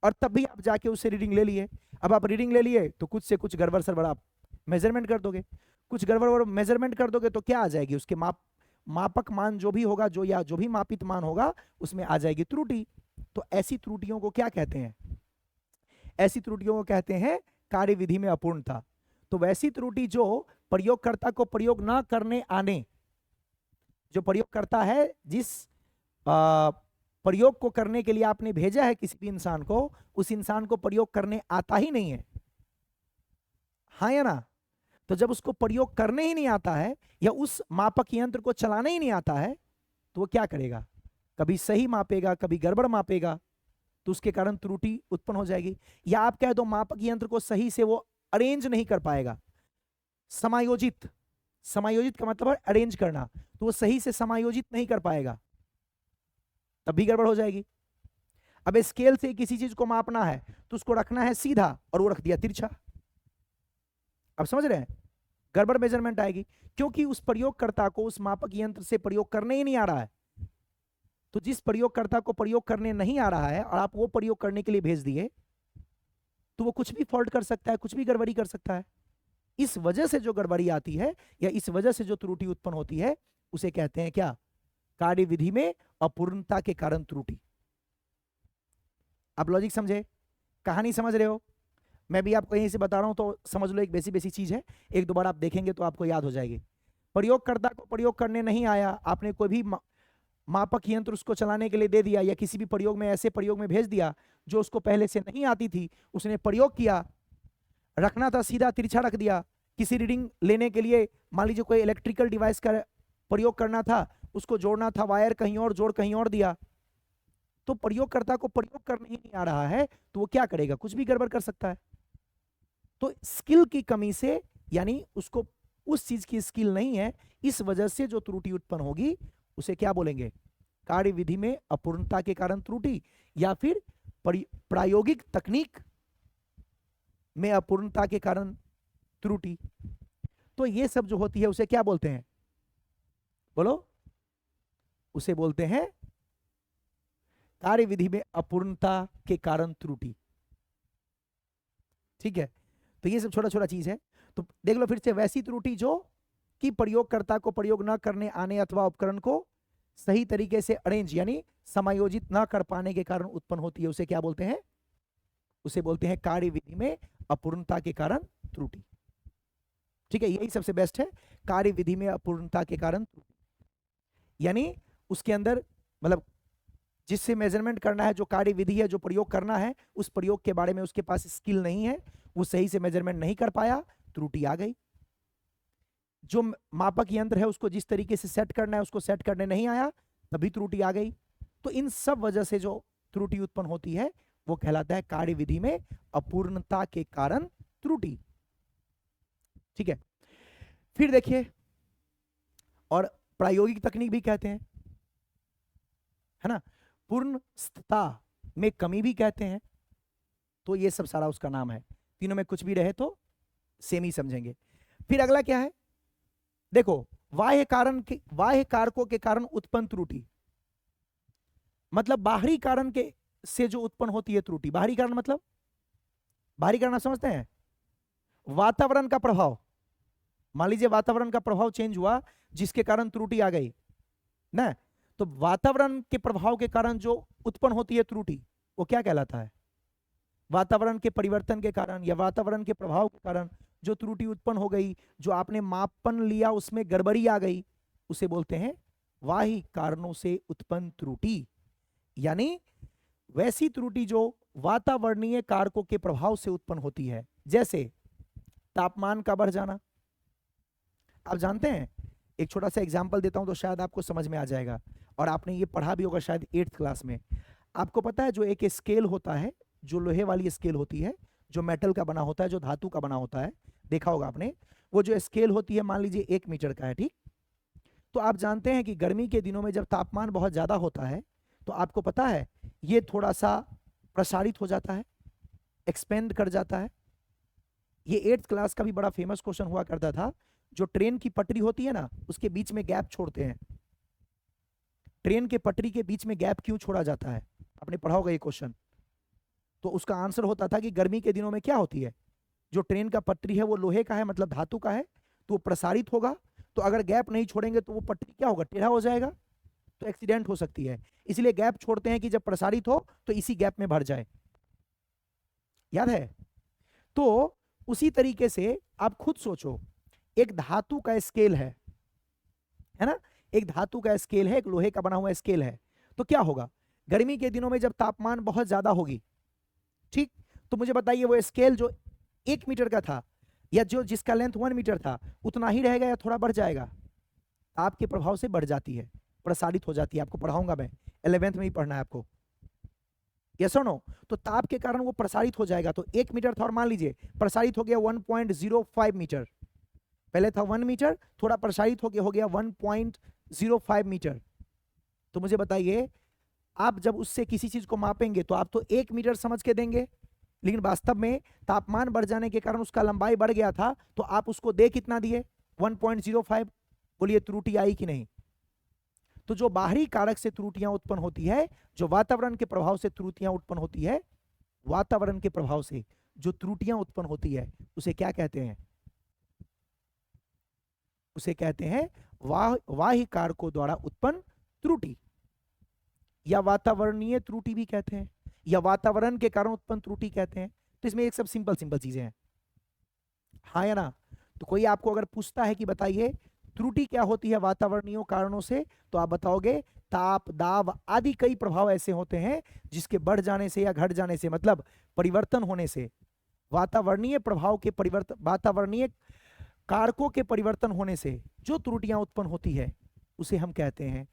और तब भी आप जाके उससे रीडिंग ले लिए। अब आप रीडिंग ले लिए तो कुछ से कुछ गड़बड़ सड़बड़ आप मेजरमेंट कर दोगे। कुछ गड़बड़ मेजरमेंट कर दोगे तो क्या आ जाएगी, उसके मापक मान जो भी होगा, जो भी मापित मान होगा उसमें आ जाएगी त्रुटि। तो ऐसी त्रुटियों को क्या कहते हैं? ऐसी त्रुटियों को कहते हैं कार्यविधि में अपूर्णता। तो वैसी त्रुटि जो प्रयोगकर्ता को प्रयोग ना करने आने, जो प्रयोग करता है, जिस प्रयोग को करने के लिए आपने भेजा है किसी भी इंसान को, उस इंसान को प्रयोग करने आता ही नहीं है, हाँ या ना? तो जब उसको प्रयोग करने ही नहीं आता है या उस मापक यंत्र को चलाना ही नहीं आता है, तो वो क्या करेगा? कभी सही मापेगा, कभी गड़बड़ मापेगा, तो उसके कारण त्रुटि उत्पन्न हो जाएगी। या आप कह दो मापक यंत्र को सही से वो अरेंज नहीं कर पाएगा, समायोजित, समायोजित का मतलब है अरेंज करना, तो वो सही से समायोजित नहीं कर पाएगा, तब भी गड़बड़ हो जाएगी। अब स्केल से किसी चीज को मापना है तो उसको रखना है सीधा और वो रख दिया तिरछा, अब समझ रहे हैं? गड़बड़ मेजरमेंट आएगी, क्योंकि उस प्रयोगकर्ता को उस मापक यंत्र से प्रयोग करने ही नहीं आ रहा है। तो जिस प्रयोगकर्ता को प्रयोग करने नहीं आ रहा है और आप वो प्रयोग करने के लिए भेज दिए, तो वो कुछ भी फॉल्ट कर सकता है, कुछ भी गड़बड़ी कर सकता है। इस वजह से जो गड़बड़ी आती है या इस वजह से जो त्रुटि उत्पन्न होती है, उसे कहते हैं क्या? कार्यविधि में अपूर्णता के कारण त्रुटि। आप लॉजिक समझे? कहानी समझ रहे हो? मैं भी आपको यहीं से बता रहा हूं तो समझ लो, एक बेसिक बेसिक चीज है, एक दो बार आप देखेंगे तो आपको याद हो जाएगी। प्रयोगकर्ता को प्रयोग करने नहीं आया, आपने कोई भी मापक यंत्र उसको चलाने के लिए दे दिया या किसी भी प्रयोग में, ऐसे प्रयोग में भेज दिया जो उसको पहले से नहीं आती थी, उसने प्रयोग किया, रखना था सीधा, तिरछा रख दिया। किसी रीडिंग लेने के लिए मान लीजिए कोई इलेक्ट्रिकल डिवाइस का प्रयोग करना था, उसको जोड़ना था, वायर कहीं और जोड़ कहीं और दिया, तो प्रयोगकर्ता को प्रयोग करने ही नहीं आ रहा है, तो वो क्या करेगा? कुछ भी गड़बड़ कर सकता है। तो स्किल की कमी से, यानी उसको उस चीज की स्किल नहीं है, इस वजह से जो त्रुटि उत्पन्न होगी उसे क्या बोलेंगे? कार्यविधि में अपूर्णता के कारण त्रुटि, या फिर प्रायोगिक तकनीक में अपूर्णता के कारण त्रुटि। तो ये सब जो होती है उसे क्या बोलते हैं? बोलो। उसे बोलते हैं कार्यविधि में अपूर्णता के कारण त्रुटि। ठीक है, तो ये सब छोटा छोटा चीज है। तो देख लो फिर से, वैसी त्रुटि जो कि प्रयोगकर्ता को प्रयोग न करने आने अथवा उपकरण को सही तरीके से अरेंज यानी समायोजित न कर पाने के कारण उत्पन्न होती है, उसे क्या बोलते हैं? उसे बोलते हैं कार्यविधि में अपूर्णता के कारण त्रुटि। ठीक है, यही सबसे बेस्ट है, कार्यविधि में अपूर्णता के कारण त्रुटि। यानी उसके अंदर मतलब जिससे मेजरमेंट करना है, जो कार्यविधि है, जो प्रयोग करना है, उस प्रयोग के बारे में उसके पास स्किल नहीं है, वो सही से मेजरमेंट नहीं कर पाया, त्रुटि आ गई। जो मापक यंत्र है उसको जिस तरीके से सेट करना है उसको सेट करने नहीं आया, तभी त्रुटि आ गई। तो इन सब वजह से जो त्रुटि उत्पन्न होती है वो कहलाता है कार्यविधि में अपूर्णता के कारण त्रुटि। ठीक है, फिर देखिए, और प्रायोगिक तकनीक भी कहते हैं, है ना, पूर्णता में कमी भी कहते हैं। तो ये सब सारा उसका नाम है, तीनों में कुछ भी रहे तो सेम ही समझेंगे। फिर अगला क्या है? देखो, बाह्य कारकों के कारण उत्पन्न त्रुटि, मतलब बाहरी कारण के से जो उत्पन्न होती है त्रुटि। बाहरी कारण मतलब, बाहरी कारण आप समझते हैं? वातावरण का प्रभाव, मान लीजिए वातावरण का प्रभाव चेंज हुआ जिसके कारण त्रुटि आ गई ना, तो वातावरण के प्रभाव के कारण जो उत्पन्न होती है त्रुटि वो क्या कहलाता है? वातावरण के परिवर्तन के कारण या वातावरण के प्रभाव के कारण जो त्रुटि उत्पन्न हो गई, जो आपने मापन लिया उसमें गड़बड़ी आ गई, उसे बोलते हैं बाह्य कारणों से उत्पन्न त्रुटि। यानी वैसी त्रुटि जो वातावरणीय कारकों के प्रभाव से उत्पन्न होती है, जैसे तापमान का बढ़ जाना। आप जानते हैं, एक छोटा सा एग्जांपल देता हूं तो शायद आपको समझ में आ जाएगा, और आपने ये पढ़ा भी होगा शायद 8th क्लास में। आपको पता है जो एक स्केल होता है, जो लोहे वाली स्केल होती है, जो मेटल का बना होता है, जो धातु का बना होता है, देखा होगा आपने, वो जो स्केल होती है मान लीजिए 1 मीटर का है, ठीक। तो आप जानते हैं कि गर्मी के दिनों में जब तापमान बहुत ज्यादा होता है तो आपको पता है ये थोड़ा सा प्रसारित हो जाता है, एक्सपेंड कर जाता है। ये 8th क्लास का भी बड़ा फेमस क्वेश्चन हुआ करता था, जो ट्रेन की पटरी होती है ना उसके बीच में गैप छोड़ते हैं, ट्रेन के पटरी के बीच में गैप क्यों छोड़ा जाता है? आपने पढ़ा होगा ये क्वेश्चन। तो उसका आंसर होता था कि गर्मी के दिनों में क्या होती है, जो ट्रेन का पटरी है वो लोहे का है, मतलब धातु का है, तो वो प्रसारित होगा, तो अगर गैप नहीं छोड़ेंगे तो वो पटरी क्या होगा, टेढ़ा हो जाएगा, तो एक्सीडेंट हो सकती है। इसलिए गैप छोड़ते हैं कि जब प्रसारित हो तो इसी गैप में भर जाए, याद है। तो उसी तरीके से आप खुद सोचो, एक धातु का स्केल है ना, एक धातु का स्केल है, एक लोहे का बना हुआ स्केल है, तो क्या होगा, गर्मी के दिनों में जब तापमान बहुत ज्यादा होगी, ठीक, तो मुझे बताइए वो स्केल जो 1 मीटर का था या जो जिसका लेंथ 1 मीटर था उतना ही रहेगा या थोड़ा बढ़ जाएगा, ताप के प्रभाव से बढ़ जाती है, प्रसारित हो जाती है। आपको पढ़ाऊंगा मैं, 11वीं में ही पढ़ना है आपको, यस और नो। तो ताप के कारण वो प्रसारित हो जाएगा, तो 1 मीटर था और मान लीजिए प्रसारित हो गया 1.05 मीटर, पहले था 1 मीटर, थोड़ा प्रसारित हो गया 1.05 मीटर। तो मुझे बताइए, आप जब उससे किसी चीज को मापेंगे तो आप तो 1 मीटर समझ के देंगे, लेकिन वास्तव में तापमान बढ़ जाने के कारण उसका लंबाई बढ़ गया था, तो आप उसको दे कितना दिए, 1.05। बोलिए त्रुटि आई कि नहीं। तो जो बाहरी कारक से त्रुटियां उत्पन्न होती है, जो वातावरण के प्रभाव से त्रुटियां उत्पन्न होती है, वातावरण के प्रभाव से जो त्रुटियां उत्पन्न होती है उसे क्या कहते हैं, उसे कहते हैं बाह्य कारकों द्वारा उत्पन्न त्रुटि, या वातावरणीय त्रुटि भी कहते हैं, या वातावरण के कारण उत्पन्न त्रुटि कहते हैं। तो इसमें एक सब सिंपल सिंपल चीजें हैं, हाँ या ना। तो कोई आपको अगर पूछता है कि बताइए त्रुटि क्या होती है वातावरणीय कारणों से, तो आप बताओगे ताप, दाब आदि कई प्रभाव ऐसे होते हैं जिसके बढ़ जाने से या घट जाने से, मतलब परिवर्तन होने से, वातावरणीय प्रभाव के परिवर्तन, वातावरणीय कारकों के परिवर्तन होने से जो त्रुटियां उत्पन्न होती है उसे हम कहते हैं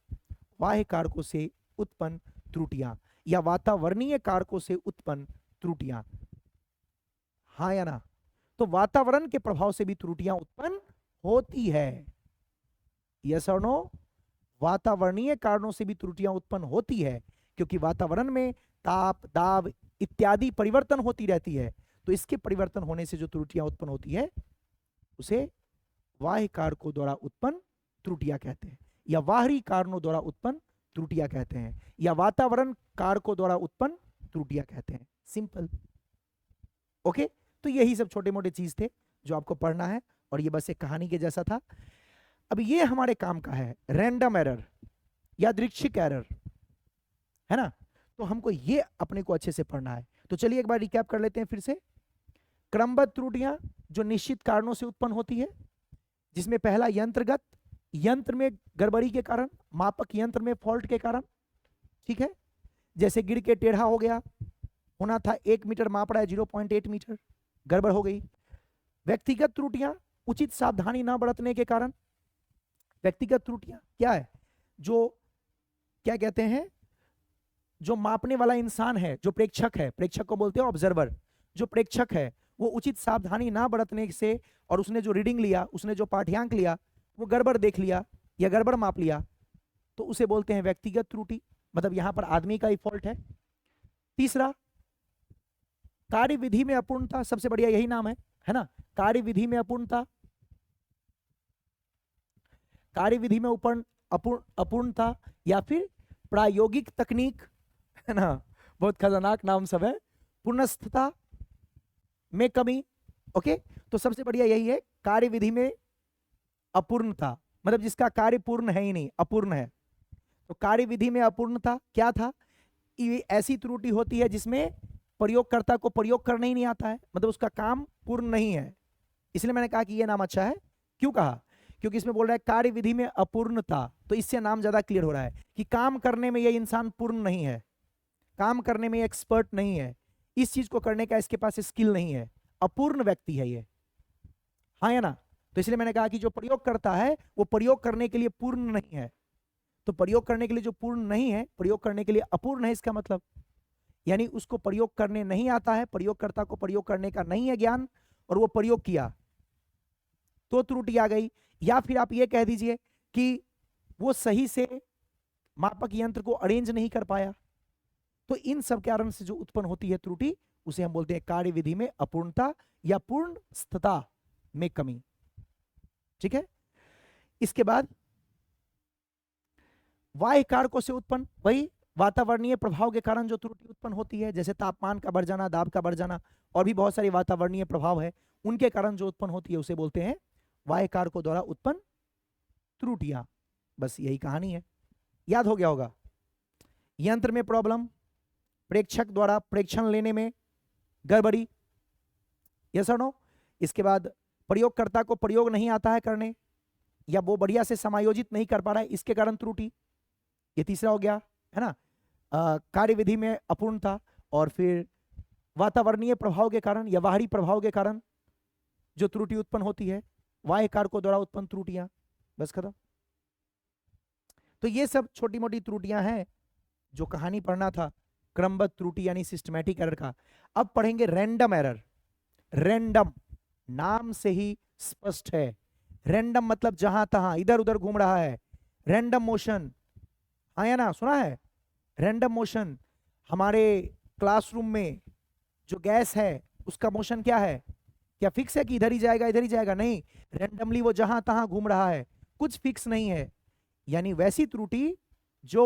बाह्य कारकों से उत्पन्न त्रुटियां या वातावरणीय कारकों से उत्पन्न त्रुटियां, हाँ या ना। तो वातावरण के प्रभाव से भी त्रुटियां उत्पन्न होती है, यस और नो। वातावरणीय कारणों से भी त्रुटियां उत्पन्न होती है, क्योंकि वातावरण में ताप, दाब इत्यादि परिवर्तन होती रहती है, तो इसके परिवर्तन होने से जो त्रुटियां उत्पन्न होती है उसे बाह्य कारकों द्वारा उत्पन्न त्रुटियां कहते हैं, या बाहरी कारणों द्वारा उत्पन्न त्रुटियां कहते हैं, या वातावरण कारकों द्वारा उत्पन्न त्रुटियां कहते हैं, सिंपल। ओके, तो यही सब छोटे मोटे चीज थे जो आपको पढ़ना है, और ये बस एक कहानी के जैसा था। अब ये हमारे काम का है रैंडम एरर, यादृच्छिक एरर, है ना। तो हमको ये अपने को अच्छे से पढ़ना है। तो चलिए एक बार रिकैप कर लेते हैं फिर से। क्रमबद्ध त्रुटियां जो निश्चित कारणों से उत्पन्न होती है, जिसमें पहला यंत्रगत, यंत्र में गड़बड़ी के कारण, मापक यंत्र में फॉल्ट के कारण, ठीक है, जैसे गिर के टेढ़ा हो गया, होना था 1 मीटर माप रहा है 0.8 मीटर, गड़बड़ हो गई। व्यक्तिगत त्रुटियां उचित सावधानी न बरतने के कारण, व्यक्तिगत त्रुटियां क्या है, जो क्या कहते हैं, जो मापने वाला इंसान है, जो प्रेक्षक है, प्रेक्षक को बोलते हैं ऑब्जर्वर, जो प्रेक्षक है वो उचित सावधानी ना बरतने से, और उसने जो रीडिंग लिया, उसने जो पाठ्यांक लिया वो गड़बड़ देख लिया या गड़बड़ माप लिया, तो उसे बोलते हैं व्यक्तिगत त्रुटि, मतलब यहां पर आदमी का ही फॉल्ट है। तीसरा, कार्यविधि में अपूर्णता, सबसे बढ़िया यही नाम है ना, कार्यविधि में अपूर्णता, कार्यविधि में अपूर्णता, या फिर प्रायोगिक तकनीक, है ना, बहुत खतरनाक नाम सब है, पुनस्थता में कमी। ओके, तो सबसे बढ़िया यही है, कार्यविधि में अपूर्णता, मतलब जिसका कार्य पूर्ण है ही नहीं, अपूर्ण है। तो कार्यविधि में अपूर्णता क्या था, ये ऐसी त्रुटि होती है जिसमें प्रयोगकर्ता को प्रयोग करना ही नहीं आता है, मतलब उसका काम पूर्ण नहीं है। इसलिए मैंने कहा कि ये नाम अच्छा है। क्यों कहा, क्योंकि इसमें बोल रहा है कार्यविधि में अपूर्णता, तो इससे नाम ज्यादा क्लियर हो रहा है कि काम करने में ये इंसान पूर्ण नहीं है, काम करने में एक्सपर्ट नहीं है, इस चीज को करने का इसके पास स्किल नहीं है, अपूर्ण व्यक्ति है ये, हाँ या ना। तो इसलिए मैंने कहा कि जो प्रयोग करता है वो प्रयोग करने के लिए पूर्ण नहीं है, तो प्रयोग करने के लिए जो पूर्ण नहीं है, प्रयोग करने के लिए अपूर्ण है, इसका मतलब यानी उसको प्रयोग करने नहीं आता है, प्रयोगकर्ता को प्रयोग करने का नहीं है ज्ञान, और वो प्रयोग किया तो त्रुटि आ गई। या फिर आप ये कह दीजिए कि वो सही से मापक यंत्र को अरेंज नहीं कर पाया, तो इन सब कारण से जो उत्पन्न होती है त्रुटि उसे हम बोलते हैं कार्यविधि में अपूर्णता या पूर्णस्थता में कमी, ठीक है। इसके बाद बाह्य कारकों से उत्पन्न, वही वातावरणीय प्रभाव के कारण जो त्रुटि उत्पन्न होती है, जैसे तापमान का बढ़ जाना, दाब का बढ़ जाना, और भी बहुत सारे वातावरणीय प्रभाव है, उनके कारण जो उत्पन्न होती है उसे बोलते हैं वाह्य कारकों द्वारा उत्पन्न त्रुटियां। बस यही कहानी है, याद हो गया होगा। यंत्र में प्रॉब्लम, प्रेक्षक द्वारा प्रेक्षण लेने में गड़बड़ी, यस और नो। इसके बाद प्रयोगकर्ता को प्रयोग नहीं आता है करने, या वो बढ़िया से समायोजित नहीं कर पा रहा है, इसके कारण त्रुटि। ये तीसरा हो गया, है ना। कार्यविधि में अपूर्णता, और फिर वातावरणीय प्रभाव के कारण या बाहरी प्रभाव के कारण जो त्रुटि उत्पन्न होती है, वाह्य कारकों द्वारा उत्पन्न त्रुटियां। बस खत्म। तो ये सब छोटी मोटी त्रुटियां हैं जो कहानी पढ़ना था, क्रमबद्ध त्रुटि यानी सिस्टमैटिक एरर का। अब पढ़ेंगे रैंडम एरर। रैंडम नाम से ही स्पष्ट है, रैंडम मतलब जहां तहां इधर उधर घूम रहा है। रैंडम मोशन, हाँ या ना, सुना है? रैंडम मोशन, हमारे क्लासरूम में जो गैस है उसका मोशन क्या है? क्या फिक्स है कि इधर ही जाएगा इधर ही जाएगा? नहीं, रैंडमली वो जहां तहां घूम रहा है, कुछ फिक्स नहीं है। यानी वैसी त्रुटि जो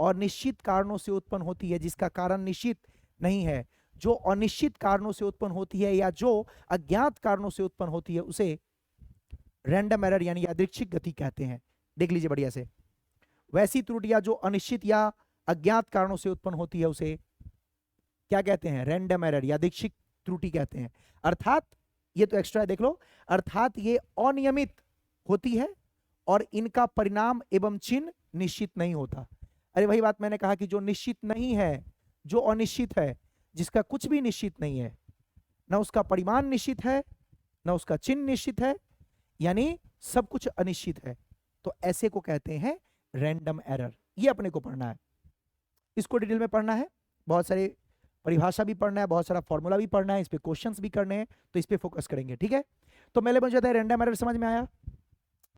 अनिश्चित कारणों से उत्पन्न होती है, जिसका कारण निश्चित नहीं है, जो अनिश्चित कारणों से उत्पन्न होती है या जो अज्ञात कारणों से उत्पन्न होती है, उसे रैंडम एरर यानी यादृच्छिक गति कहते हैं। देख लीजिए बढ़िया से, वैसी त्रुटियां जो अनिश्चित या अज्ञात कारणों से उत्पन्न होती है उसे क्या कहते हैं? रैंडम एरर, यादृच्छिक त्रुटि कहते हैं। अर्थात ये तो एक्स्ट्रा है, देख लो, अर्थात ये अनियमित होती है और इनका परिणाम एवं चिन्ह निश्चित नहीं होता। अरे वही बात मैंने कहा कि जो निश्चित नहीं है, जो अनिश्चित है, जिसका कुछ भी निश्चित नहीं है, ना उसका परिमाण निश्चित है, ना उसका चिन्ह निश्चित है, यानी सब कुछ अनिश्चित है, तो ऐसे को कहते हैं रैंडम एरर। ये अपने को पढ़ना है, इसको डिटेल में पढ़ना है, बहुत सारे परिभाषा भी पढ़ना है, बहुत सारा फॉर्मूला भी पढ़ना है, इस पे क्वेश्चंस भी करने हैं, तो इस पे फोकस करेंगे, ठीक है। तो मेरे मुझे जाता है रैंडम एरर समझ में आया,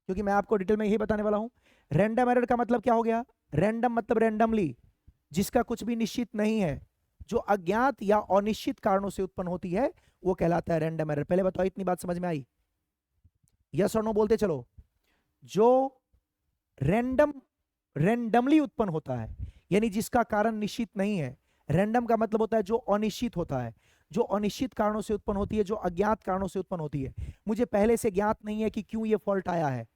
क्योंकि मैं आपको डिटेल में यही बताने वाला हूं। रैंडम एरर का मतलब क्या हो गया? रैंडम मतलब रैंडमली, जिसका कुछ भी निश्चित नहीं है, जो अज्ञात या अनिश्चित कारणों से उत्पन्न होती है, वो कहलाता है रैंडम एरर। पहले बताओ इतनी बात समझ में आई? यस और नो बोलते चलो। जो रैंडमली उत्पन्न होता है, यानी जिसका कारण निश्चित नहीं है। रैंडम का मतलब होता है जो अनिश्चित होता है, जो अनिश्चित कारणों से उत्पन्न होती है, जो अज्ञात कारणों से उत्पन्न होती है। मुझे पहले से ज्ञात नहीं है कि क्यों ये फॉल्ट आया है।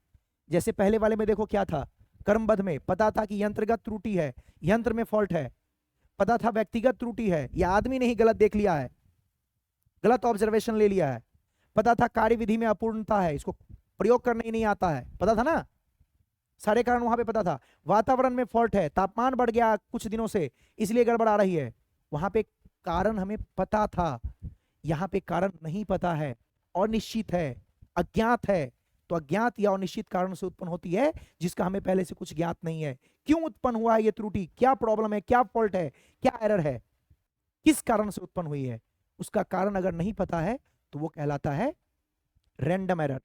जैसे पहले वाले में देखो क्या था, क्रमबद्ध में पता था कि यंत्रगत त्रुटि है, यंत्र में फॉल्ट है, पता था व्यक्तिगत त्रुटि है, या आदमी ने ही गलत देख लिया है, गलत ऑब्जर्वेशन ले लिया है, पता था कार्यविधि में अपूर्णता है, इसको प्रयोग करना ही नहीं आता है, पता था ना, सारे कारण वहां पे पता था। वातावरण में फॉल्ट है, तापमान बढ़ गया कुछ दिनों से इसलिए गड़बड़ आ रही है, वहां पे कारण हमें पता था, यहां पे कारण नहीं पता है, अनिश्चित है, अज्ञात है। तो अज्ञात या अनिश्चित कारण से उत्पन्न होती है, जिसका हमें पहले से कुछ ज्ञात नहीं है। क्यों उत्पन्न हुआ है ये त्रुटि, क्या प्रॉब्लम है, क्या फॉल्ट है, क्या एरर है, किस कारण से उत्पन्न हुई है, उसका कारण अगर नहीं पता है तो वो कहलाता है रैंडम एरर।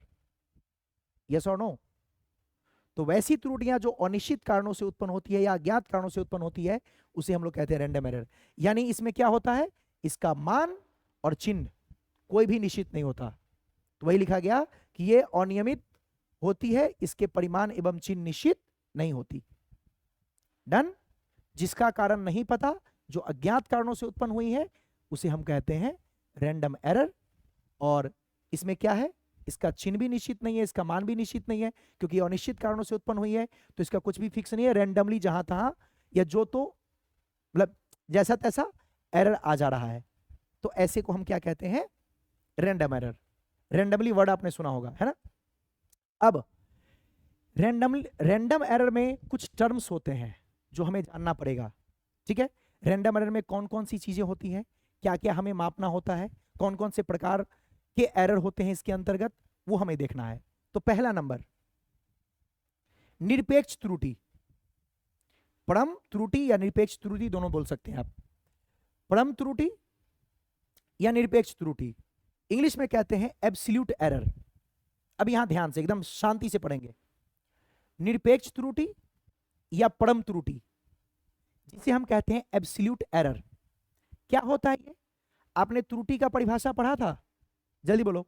यस और नो? तो वैसी त्रुटियां जो अनिश्चित कारणों से उत्पन्न होती है या अज्ञात कारणों से उत्पन्न होती है, उसे हम लोग कहते हैं रैंडम एरर। यानी इसमें क्या होता है, इसका मान और चिन्ह कोई भी निश्चित नहीं होता। तो वही लिखा गया कि ये अनियमित होती है, इसके परिमाण एवं चिन्ह निश्चित नहीं होती। डन? जिसका कारण नहीं पता, जो अज्ञात कारणों से उत्पन्न हुई है, उसे हम कहते हैं रैंडम एरर। और इसमें क्या है, इसका चिन्ह भी निश्चित नहीं है, इसका मान भी निश्चित नहीं है, क्योंकि अनिश्चित कारणों से उत्पन्न हुई है, तो इसका कुछ भी फिक्स नहीं है, रैंडमली जहां तहां या जो तो मतलब जैसा तैसा एरर आ जा रहा है। तो ऐसे को हम क्या कहते हैं? Random error. रैंडमली वर्ड आपने सुना होगा, है ना। अब रैंडम एरर में कुछ टर्म्स होते हैं जो हमें जानना पड़ेगा, ठीक है। रैंडम एरर में कौन कौन सी चीजें होती हैं, क्या क्या हमें मापना होता है, कौन कौन से प्रकार के एरर होते हैं इसके अंतर्गत, वो हमें देखना है। तो पहला नंबर, निरपेक्ष त्रुटि। परम त्रुटि या निरपेक्ष त्रुटि दोनों बोल सकते हैं आप। परम त्रुटि या निरपेक्ष त्रुटि, इंग्लिश में कहते हैं एब्सोल्यूट एरर। अब यहां ध्यान से एकदम शांति से पढ़ेंगे। निरपेक्ष त्रुटि या परम त्रुटि, जिसे हम कहते हैं एब्सोल्यूट एरर, क्या होता है ये? आपने त्रुटि का परिभाषा पढ़ा था, जल्दी बोलो।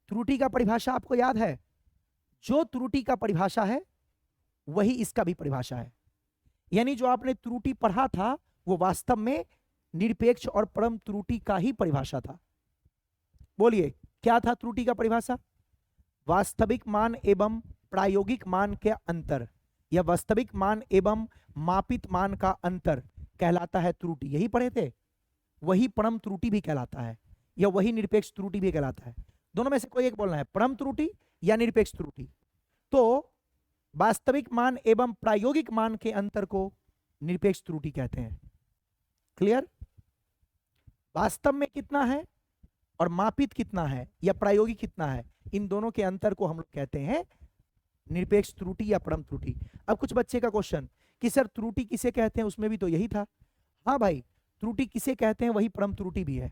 त्रुटि का परिभाषा आपको याद है? जो त्रुटि का परिभाषा है वही इसका भी परिभाषा है। यानी जो आपने त्रुटि पढ़ा था वो वास्तव में निरपेक्ष और परम त्रुटि का ही परिभाषा था। बोलिए क्या था त्रुटि का परिभाषा? वास्तविक मान एवं प्रायोगिक मान के अंतर या वास्तविक मान एवं मापित मान का अंतर कहलाता है त्रुटि। यही पढ़े थे, वही परम त्रुटि भी कहलाता है या वही निरपेक्ष त्रुटि भी कहलाता है। दोनों में से कोई एक बोलना है, परम त्रुटि या निरपेक्ष त्रुटि। तो वास्तविक मान एवं प्रायोगिक मान के अंतर को निरपेक्ष त्रुटि कहते हैं। क्लियर? वास्तव में कितना है और मापित कितना है या प्रायोगिक कितना है, इन दोनों के अंतर को हम लोग कहते हैं निरपेक्ष त्रुटि या परम त्रुटि। अब कुछ बच्चे का क्वेश्चन कि सर त्रुटि किसे कहते हैं, उसमें भी तो यही था। हाँ भाई, त्रुटि किसे कहते हैं वही परम त्रुटि भी है।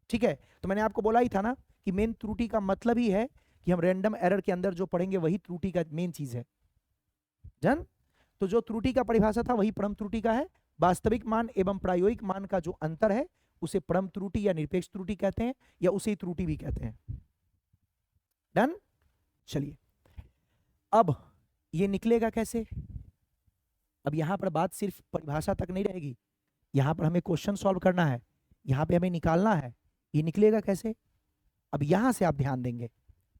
ठीक है, तो मैंने आपको बोला ही था ना कि मेन त्रुटि का मतलब ही है कि हम रैंडम एरर के अंदर जो पढ़ेंगे वही त्रुटि का मेन चीज है जन। तो जो त्रुटि का परिभाषा था वही परम त्रुटि का है। वास्तविक मान एवं प्रायोगिक मान का जो अंतर है उसे परम त्रुटि या निरपेक्ष त्रुटि कहते हैं या उसे त्रुटि भी कहते हैं। डन? चलिए, अब ये निकलेगा कैसे? अब यहां पर बात सिर्फ परिभाषा तक नहीं रहेगी, यहां पर हमें क्वेश्चन सॉल्व करना है, यहां पे हमें निकालना है। ये निकलेगा कैसे? अब यहां से आप ध्यान देंगे।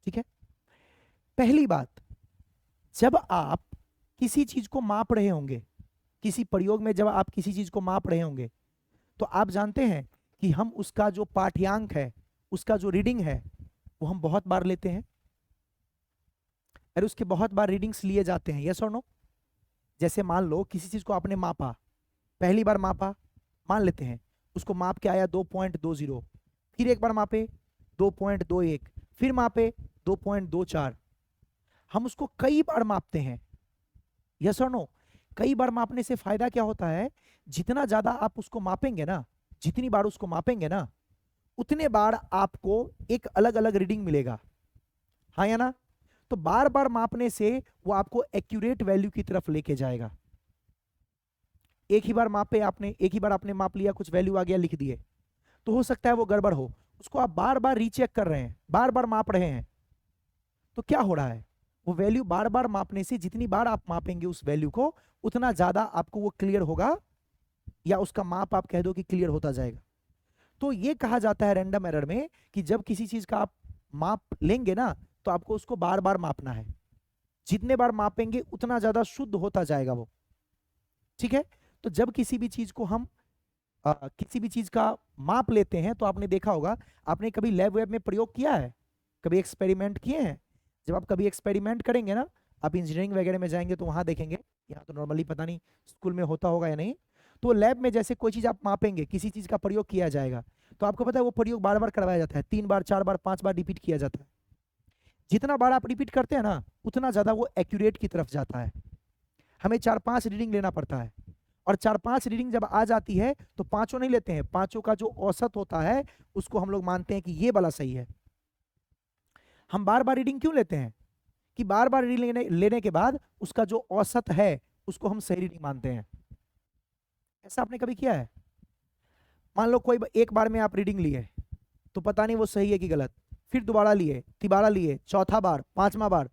ठीक है, पहली बात, जब आप किसी चीज को माप रहे होंगे, किसी प्रयोग में जब आप किसी चीज को माप रहे होंगे, तो आप जानते हैं कि हम उसका जो पाठ्यांक है, उसका जो रीडिंग है, वो हम बहुत बार लेते हैं और उसके बहुत बार रीडिंग्स लिए जाते हैं। यस और नो? जैसे मान लो किसी चीज को आपने मापा, पहली बार मापा, मान लेते हैं उसको माप के आया 2.20, फिर एक बार मापे 2.21, फिर मापे 2.24। हम उसको कई बार मापते हैं। यस और नो? कई बार मापने से फायदा क्या होता है, जितना ज्यादा आप उसको मापेंगे ना, जितनी बार उसको मापेंगे ना, उतने बार आपको एक अलग अलग रीडिंग मिलेगा। हाँ या ना? तो बार बार मापने से वो आपको एक्यूरेट वैल्यू की तरफ लेके जाएगा। एक ही बार मापे आपने, एक ही बार आपने माप लिया, कुछ वैल्यू आ गया, लिख दिए, तो हो सकता है वो गड़बड़ हो। उसको आप बार बार रीचेक कर रहे हैं, बार बार माप रहे हैं, तो क्या हो रहा है, वो वैल्यू बार बार मापने से जितनी बार आप मापेंगे उस वैल्यू को, उतना ज्यादा आपको वो क्लियर होगा, या उसका माप आप कह दो कि क्लियर होता जाएगा। तो ये कहा जाता है रैंडम एरर में कि जब किसी चीज का आप माप लेंगे ना, तो आपको उसको बार बार मापना है। जितने बार मापेंगे उतना ज्यादा शुद्ध होता जाएगा वो। ठीक है, तो जब किसी भी चीज को हम किसी भी चीज का माप लेते हैं, तो आपने देखा होगा, आपने कभी लैब वेब में प्रयोग किया है, कभी एक्सपेरिमेंट किए हैं? जब आप कभी एक्सपेरिमेंट करेंगे ना, आप इंजीनियरिंग वगैरह में जाएंगे तो वहां देखेंगे, यहाँ तो नॉर्मली पता नहीं स्कूल में होता होगा या नहीं, तो लैब में जैसे कोई चीज आप मापेंगे, किसी चीज का प्रयोग किया जाएगा, तो आपको पता है वो प्रयोग बार बार करवाया जाता है, 3 बार 4 बार 5 बार रिपीट किया जाता है। जितना बार आप रिपीट करते हैं ना, उतना ज्यादा वो एक्यूरेट की तरफ जाता है। हमें 4-5 रीडिंग लेना पड़ता है, और 4-5 रीडिंग जब आ जाती है तो पांचों नहीं लेते हैं, पांचों का जो औसत होता है उसको हम लोग मानते हैं कि ये वाला सही है। हम बार बार रीडिंग क्यों लेते हैं? कि बार बार रीडिंग लेने के बाद उसका जो औसत है उसको हम सही रीडिंग मानते हैं। ऐसा आपने कभी किया है? मान लो कोई एक बार में आप रीडिंग लिए तो पता नहीं वो सही है कि गलत, फिर दोबारा लिए, तिबारा लिए, चौथा बार, 5वां बार,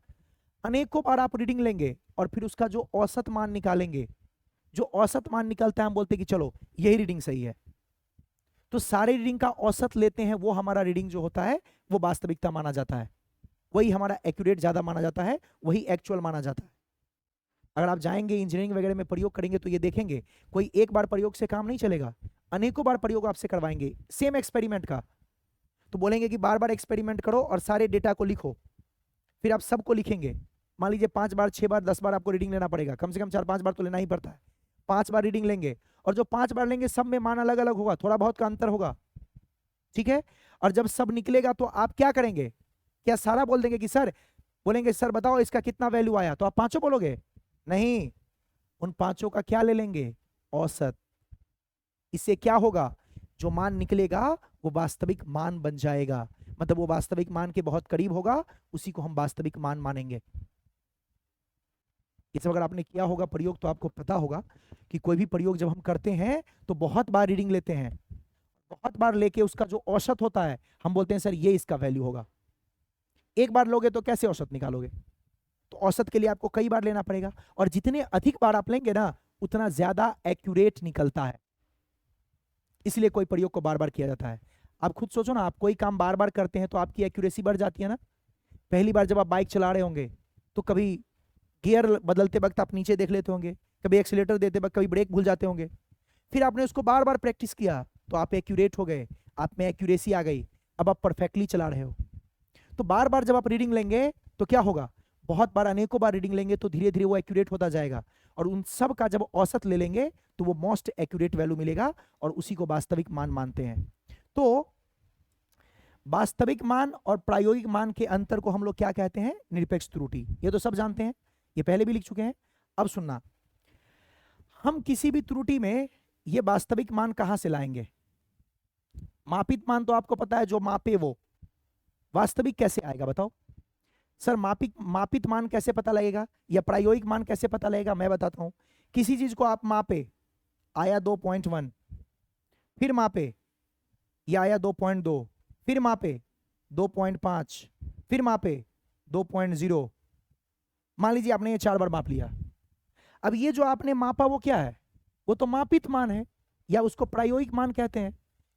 अनेकों बार आप रीडिंग लेंगे और फिर उसका जो औसत मान निकालेंगे। जो औसत मान निकलता है हम बोलते हैं कि चलो यही रीडिंग सही है। तो सारे रीडिंग का औसत लेते हैं, वो हमारा रीडिंग जो होता है वो वास्तविकता माना जाता है, वही हमारा एक्यूरेट ज्यादा माना जाता है, वही एक्चुअल माना जाता है। अगर आप जाएंगे इंजीनियरिंग वगैरह में प्रयोग करेंगे तो ये देखेंगे कोई एक बार प्रयोग से काम नहीं चलेगा, अनेकों बार प्रयोग आपसे करवाएंगे सेम एक्सपेरिमेंट का। तो बोलेंगे कि बार बार एक्सपेरिमेंट करो और सारे डेटा को लिखो, फिर आप सबको लिखेंगे। मान लीजिए 5 बार 6 बार 10 बार आपको रीडिंग लेना पड़ेगा, कम से कम 4-5 बार तो लेना ही पड़ता है। 5 बार रीडिंग लेंगे और जो 5 बार लेंगे सब में मान अलग अलग होगा, थोड़ा बहुत का अंतर होगा। ठीक है, और जब सब निकलेगा तो आप क्या करेंगे? क्या सारा बोल देंगे कि सर, बोलेंगे सर बताओ इसका कितना वैल्यू आया, तो आप पांचों बोलोगे? नहीं, उन पांचों का क्या ले लेंगे? औसत। इससे क्या होगा, जो मान निकलेगा वो वास्तविक मान बन जाएगा, मतलब वो वास्तविक मान के बहुत करीब होगा, उसी को हम वास्तविक मान मानेंगे। ये सब अगर आपने किया होगा प्रयोग तो आपको पता होगा कि कोई भी प्रयोग जब हम करते हैं तो बहुत बार रीडिंग लेते हैं, बहुत बार लेके उसका जो औसत होता है हम बोलते हैं सर ये इसका वैल्यू होगा। एक बार लोगे तो कैसे औसत निकालोगे? तो औसत के लिए आपको कई बार लेना पड़ेगा, और जितने अधिक बार आप लेंगे ना उतना ज्यादा एक्यूरेट निकलता है। इसलिए कोई प्रयोग को बार बार किया जाता है। आप खुद सोचो ना, आप कोई काम बार बार करते हैं तो आपकी एक्यूरेसी बढ़ जाती है ना। पहली बार जब आप बाइक चला रहे होंगे तो कभी गियर बदलते वक्त आप नीचे देख लेते होंगे, कभी एक्सीलेटर देते वक्त कभी ब्रेक भूल जाते होंगे। फिर आपने उसको बार बार प्रैक्टिस किया तो आप एक्यूरेट हो गए, आप में एक्यूरेसी आ गई, अब आप परफेक्टली चला रहे हो। तो बार बार जब आप रीडिंग लेंगे तो क्या होगा, बहुत बार अनेकों बार रीडिंग लेंगे तो धीरे धीरे वो एक्यूरेट होता जाएगा, और उन सब का जब औसत ले लेंगे तो वो मोस्ट एक्यूरेट वैल्यू मिलेगा, और उसी को वास्तविक मान मानते हैं। तो वास्तविक मान और प्रायोगिक मान के अंतर को हम लोग क्या कहते हैं, निरपेक्ष त्रुटि। ये तो सब जानते हैं, ये पहले भी लिख चुके हैं। अब सुनना, हम किसी भी त्रुटि में ये वास्तविक मान कहां से लाएंगे। मापित मान तो आपको पता है, जो मापे वो। वास्तविक कैसे आएगा बताओ सर, मापित मान कैसे पता लगेगा या प्रायोगिक मान कैसे पता लगेगा, मैं बताता हूं। किसी चीज को आप मापे, आया 2.1, फिर मापे ये आया 2.2, फिर मापे 2.5, फिर मापे 2.0। मान लीजिए आपने ये 4 बार माप लिया। अब ये जो आपने मापा वो क्या है, वो तो मापित मान है, या उसको प्रायोगिक मान कहते हैं,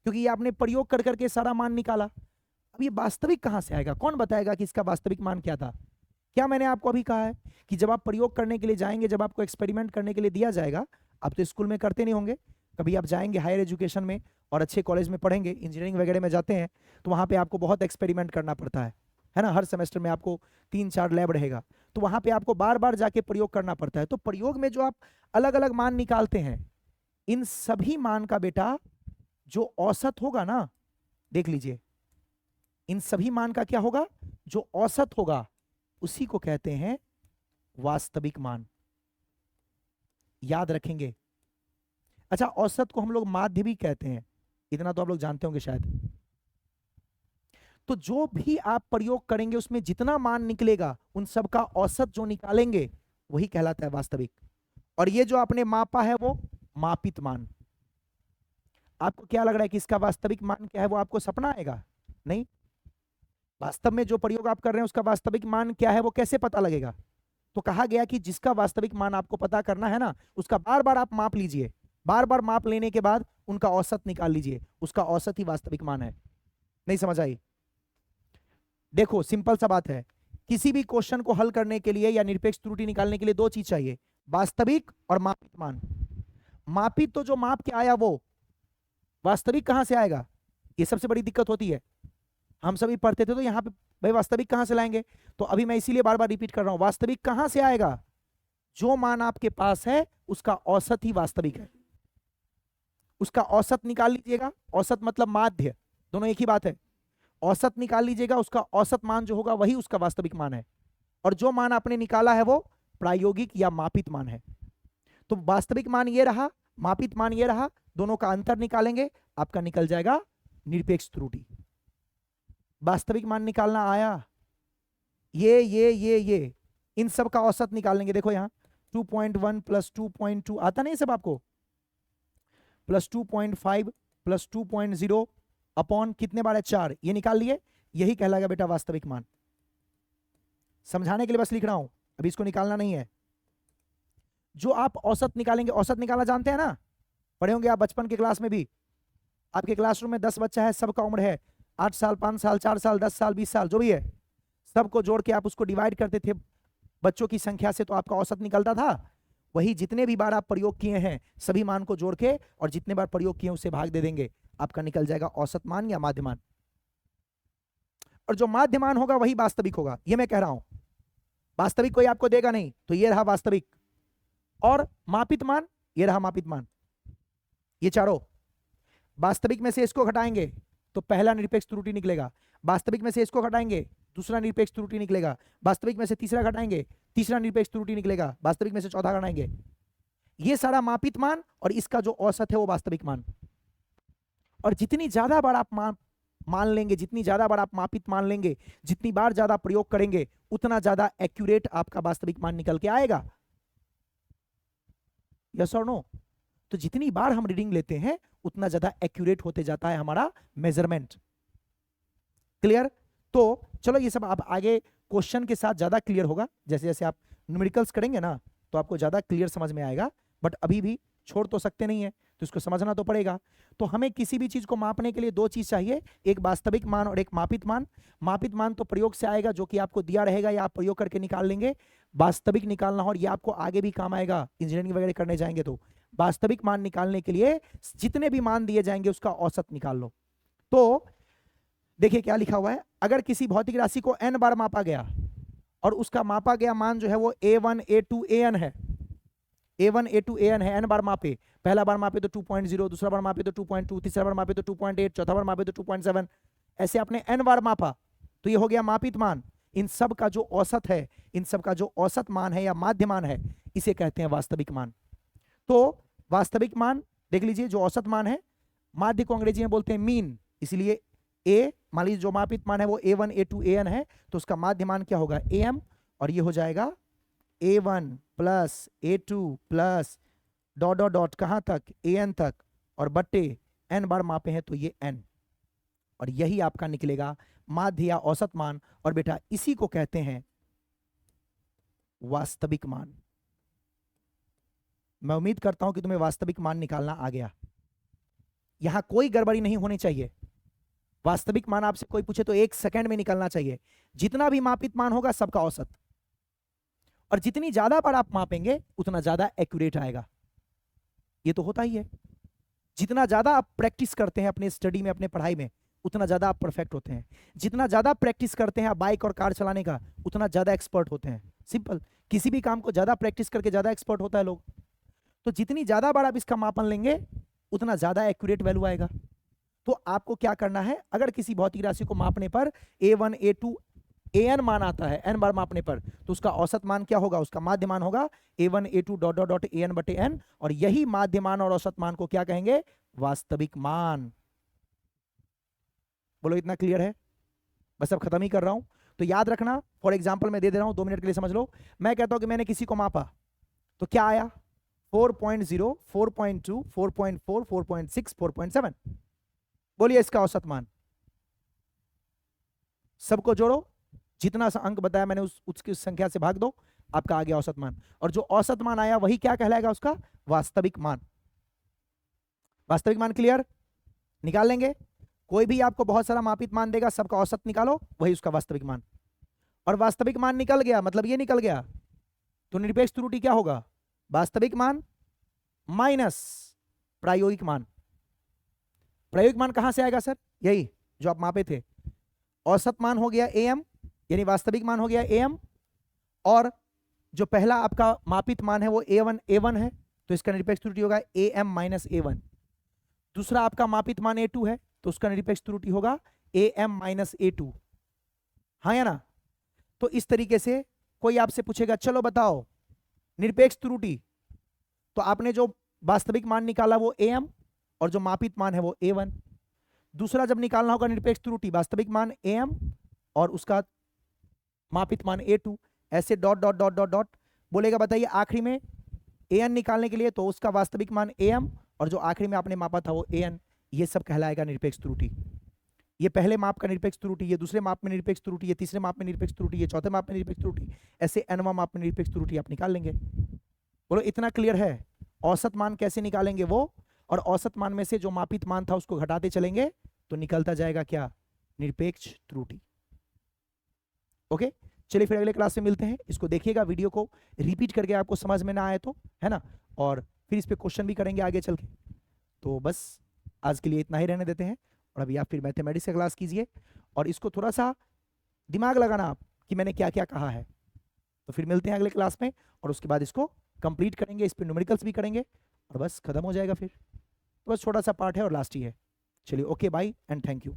क्योंकि ये आपने प्रयोग कर करके सारा मान निकाला। अब ये वास्तविक कहां से आएगा, कौन बताएगा कि इसका वास्तविक मान क्या था। क्या मैंने आपको अभी कहा है कि जब आप प्रयोग करने के लिए जाएंगे, जब आपको एक्सपेरिमेंट करने के लिए दिया जाएगा, आप तो स्कूल में करते नहीं होंगे, कभी आप जाएंगे हायर एजुकेशन में और अच्छे कॉलेज में पढ़ेंगे, इंजीनियरिंग वगैरह में जाते हैं, तो वहां पे आपको बहुत एक्सपेरिमेंट करना पड़ता है ना। हर सेमेस्टर में आपको 3-4 लैब रहेगा, तो वहां पे आपको बार बार जाके प्रयोग करना पड़ता है। तो प्रयोग में जो आप अलग अलग मान निकालते हैं, इन सभी मान का बेटा जो औसत होगा ना, देख लीजिए, इन सभी मान का क्या होगा, जो औसत होगा, उसी को कहते हैं वास्तविक मान। याद रखेंगे। अच्छा, औसत को हम लोग माध्य भी कहते हैं, इतना तो आप लोग जानते होंगे शायद। तो जो भी आप प्रयोग करेंगे उसमें जितना मान निकलेगा, उन सब का औसत जो निकालेंगे वही कहलाता है वास्तविक। और ये जो आपने मापा है वो मापित मान। आपको क्या लग रहा है कि इसका वास्तविक मान क्या है, वो आपको सपना आएगा? नहीं, वास्तव में जो प्रयोग आप कर रहे हैं उसका वास्तविक मान क्या है वो कैसे पता लगेगा। तो कहा गया कि जिसका वास्तविक मान आपको पता करना है ना, उसका बार बार आप माप लीजिए, बार बार माप लेने के बाद उनका औसत निकाल लीजिए, उसका औसत ही वास्तविक मान है। नहीं समझ आई? देखो सिंपल सा बात है, किसी भी क्वेश्चन को हल करने के लिए या निरपेक्ष त्रुटि निकालने के लिए 2 चीज चाहिए, वास्तविक और मापित मान। मापित तो जो माप के आया वो, वास्तविक कहां से आएगा, ये सबसे बड़ी दिक्कत होती है। हम सभी पढ़ते थे तो यहाँ पे भाई वास्तविक कहां से लाएंगे, तो अभी मैं इसीलिए बार बार रिपीट कर रहा हूं, वास्तविक कहां से आएगा, जो मान आपके पास है उसका औसत ही वास्तविक है, उसका औसत निकाल लीजिएगा। औसत मतलब माध्य, दोनों एक ही बात है। औसत निकाल लीजिएगा, उसका औसत मान जो होगा वही उसका वास्तविक मान है, और जो मान आपने निकाला है वो प्रायोगिक या मापित मान है। तो वास्तविक मान ये रहा, मापित मान ये रहा, दोनों का अंतर निकालेंगे, आपका निकल जाएगा निरपेक्ष त्रुटि। वास्तविक मान निकालना आया, ये इन सब का औसत निकालेंगे। देखो यहां 2.1 + 2.2 आता नहीं सब आपको, प्लस 2.5 + 2.0 अपॉन कितने बार है 4, ये निकाल लिए, यही कहलाएगा बेटा वास्तविक मान। समझाने के लिए बस लिख रहा हूं, अभी इसको निकालना नहीं है। जो आप औसत निकालेंगे, औसत निकालना जानते हैं ना, पढ़े होंगे आप बचपन के क्लास में भी। आपके क्लासरूम में 10 बच्चा है, सबका उम्र है 8 साल, 5 साल, 4 साल, 10 साल, 20 साल, जो भी है, सबको जोड़ के आप उसको डिवाइड करते थे बच्चों की संख्या से, तो आपका औसत निकलता था। वही जितने भी बार आप प्रयोग किए हैं सभी मान को जोड़ के, और जितने बार प्रयोग किए उससे भाग दे देंगे, आपका निकल जाएगा औसत मान या माध्य मान। और जो माध्य मान होगा वही वास्तविक होगा, ये मैं कह रहा हूं। वास्तविक कोई आपको देगा नहीं, तो ये रहा वास्तविक। और मापित मान, ये रहा मापित मान। ये चारों वास्तविक में से इसको घटाएंगे तो पहला निरपेक्ष त्रुटि निकलेगा, वास्तविक में से इसको घटाएंगे दूसरा निरपेक्ष त्रुटि निकलेगा, वास्तविक में से तीसरा घटाएंगे तीसरा निरपेक्ष त्रुटि निकलेगा, वास्तविक में से चौथा घटाएंगे। ये सारा मापित मान, और इसका जो औसत है वो वास्तविक मान। और जितनी ज्यादा बार आप मान लेंगे, जितनी ज्यादा बार आप मापित मान लेंगे, जितनी बार ज्यादा प्रयोग करेंगे, उतना ज्यादा एक्यूरेट आपका वास्तविक मान निकल के आएगा। यस और नो? तो जितनी बार हम रीडिंग लेते हैं उतना ज्यादा एक्यूरेट होते जाता है हमारा मेजरमेंट। क्लियर? तो चलो ये सब आप आगे क्वेश्चन के साथ ज्यादा क्लियर होगा, जैसे जैसे आप न्यूमेरिकल्स करेंगे ना तो आपको ज्यादा क्लियर समझ में आएगा। बट अभी भी छोड़ तो सकते नहीं है, तो इसको समझना तो पड़ेगा। तो हमें किसी भी चीज को मापने के लिए दो चीज चाहिए, एक वास्तविक मान और एक मापित मान। मापित मान तो प्रयोग से आएगा, जो कि आपको दिया रहेगा या आप प्रयोग करके निकाल लेंगे। वास्तविक निकालना, और ये आपको आगे भी काम आएगा, इंजीनियरिंग वगैरह करने जाएंगे तो वास्तविक मान निकालने के लिए जितने भी मान दिए जाएंगे उसका औसत निकाल लो। तो देखिए क्या लिखा हुआ है, अगर किसी भौतिक राशि को n बार मापा गया और उसका मापा गया मान जो है वो a1 a2 an है, a1 a2 an है, n बार मापे, पहला बार मापे तो 2.0, दूसरा बार मापे तो 2.2, तीसरा बार मापे तो 2.8, चौथा बार मापे तो 2.7, ऐसे आपने n बार मापा, तो ये हो गया मापित मान। इन सब का जो औसत है, इन सब का जो औसत मान है या माध्य मान है, इसे कहते हैं वास्तविक मान। तो वास्तविक मान देख लीजिए, जो औसत मान है, माध्य को अंग्रेजी में बोलते हैं मीन, इसलिए a, मान लीजिए जो मापित मान है वो a1 a2 an है, तो उसका माध्य मान क्या होगा am, और ये हो जाएगा a1 plus a2 plus dot dot dot कहां तक an तक, और बट्टे n बार मापे हैं तो ये n, और यही आपका निकलेगा माध्य या औसत मान। और बेटा इसी को कहते हैं वास्तविक मान। मैं उम्मीद करता हूं कि तुम्हें वास्तविक मान निकालना आ गया, यहां कोई गड़बड़ी नहीं होनी चाहिए। वास्तविक मान आपसे कोई पूछे तो 1 सेकंड में निकलना चाहिए। जितना भी मापित मान होगा सबका औसत, और जितनी ज्यादा बार आप मापेंगे उतना ज्यादा एक्यूरेट आएगा। ये तो होता ही है, जितना ज्यादा आप प्रैक्टिस करते हैं अपने स्टडी में, अपने पढ़ाई में, उतना ज्यादा आप परफेक्ट होते हैं। जितना ज्यादा प्रैक्टिस करते हैं आप बाइक और कार चलाने का, उतना ज्यादा एक्सपर्ट होते हैं। सिंपल, किसी भी काम को ज्यादा प्रैक्टिस करके ज्यादा एक्सपर्ट होता है लोग। तो जितनी ज्यादा बार आप इसका मापन लेंगे उतना ज्यादा एक्यूरेट वैल्यू आएगा। तो आपको क्या करना है, अगर किसी भौतिक राशि को मापने पर a1 a2 an मान आता है, n बार मापने पर, तो उसका औसत मान क्या होगा, उसका माध्य मान होगा a1 a2 dot dot dot an बटे n, और यही माध्य मान और औसत मान को क्या कहेंगे, वास्तविक मान। बोलो इतना क्लियर है? बस अब खत्म ही कर रहा हूं। तो याद रखना, फॉर एग्जाम्पल मैं दे दे रहा हूं, 2 मिनट के लिए समझ लो। मैं कहता हूं कि मैंने किसी को मापा, तो क्या आया 4.0 4.2 4.4 4.6 4.7, बोलिए इसका औसत मान। सबको जोड़ो, जितना सा अंक बताया मैंने उसकी संख्या से भाग दो, आपका आ गया औसत मान। और जो औसत मान आया वही क्या कहलाएगा, उसका वास्तविक मान। वास्तविक मान क्लियर? निकाल लेंगे। कोई भी आपको बहुत सारा मापित मान देगा, सबका औसत निकालो, वही उसका वास्तविक मान। और वास्तविक मान निकल गया, मतलब ये निकल गया, तो निरपेक्ष त्रुटि क्या होगा, वास्तविक मान माइनस प्रायोगिक मान। प्रायोगिक मान कहां से आएगा सर, यही जो आप मापे थे। औसत मान हो गया am, यानी वास्तविक मान हो गया am, और जो पहला आपका मापित मान है वो a1 है, तो इसका निरपेक्ष त्रुटि होगा am माइनस a1। दूसरा आपका मापित मान a2 है, तो उसका निरपेक्ष त्रुटि होगा am माइनस a2, हाँ या ना? तो इस तरीके से कोई आपसे पूछेगा चलो बताओ निरपेक्ष त्रुटि, तो आपने जो वास्तविक मान निकाला वो am, और जो मापित मान है वो a1। दूसरा जब निकालना होगा निरपेक्ष त्रुटि, वास्तविक मान am और उसका मापित मान a2, ऐसे dot dot dot dot dot बोलेगा। बताइए आखिरी में an निकालने के लिए तो उसका वास्तविक मान am, और जो आखिरी में आपने मापा था वो an, ये सब कहलाएगा निरपेक्ष त्रुटि। ये पहले माप का निरपेक्ष त्रुटि, ये दूसरे माप में निरपेक्ष त्रुटि, ये तीसरे माप में निरपेक्ष त्रुटि, ये चौथे माप में निरपेक्ष त्रुटि, ऐसे nवां माप में निरपेक्ष त्रुटि आप निकाल लेंगे। बोलो इतना क्लियर है? औसत मान कैसे निकालेंगे वो, और औसत मान में से जो मापित मान था उसको घटाते चलेंगे तो निकलता जाएगा क्या, निरपेक्ष त्रुटि। ओके, चलिए फिर अगले क्लास में मिलते हैं। इसको देखिएगा, वीडियो को रिपीट करके, आपको समझ में ना आए तो, है ना, और फिर इस पे क्वेश्चन भी करेंगे आगे चल के। तो बस आज के लिए इतना ही रहने देते हैं, और अभी आप फिर मैथमेटिक्स का क्लास कीजिए, और इसको थोड़ा सा दिमाग लगाना आप कि मैंने क्या क्या कहा है। तो फिर मिलते हैं अगले क्लास में, और उसके बाद इसको कंप्लीट करेंगे, इस पर न्यूमेरिकल्स भी करेंगे, और बस खत्म हो जाएगा फिर। तो बस छोटा सा पार्ट है और लास्ट ही है। चलिए okay, bye and thank you.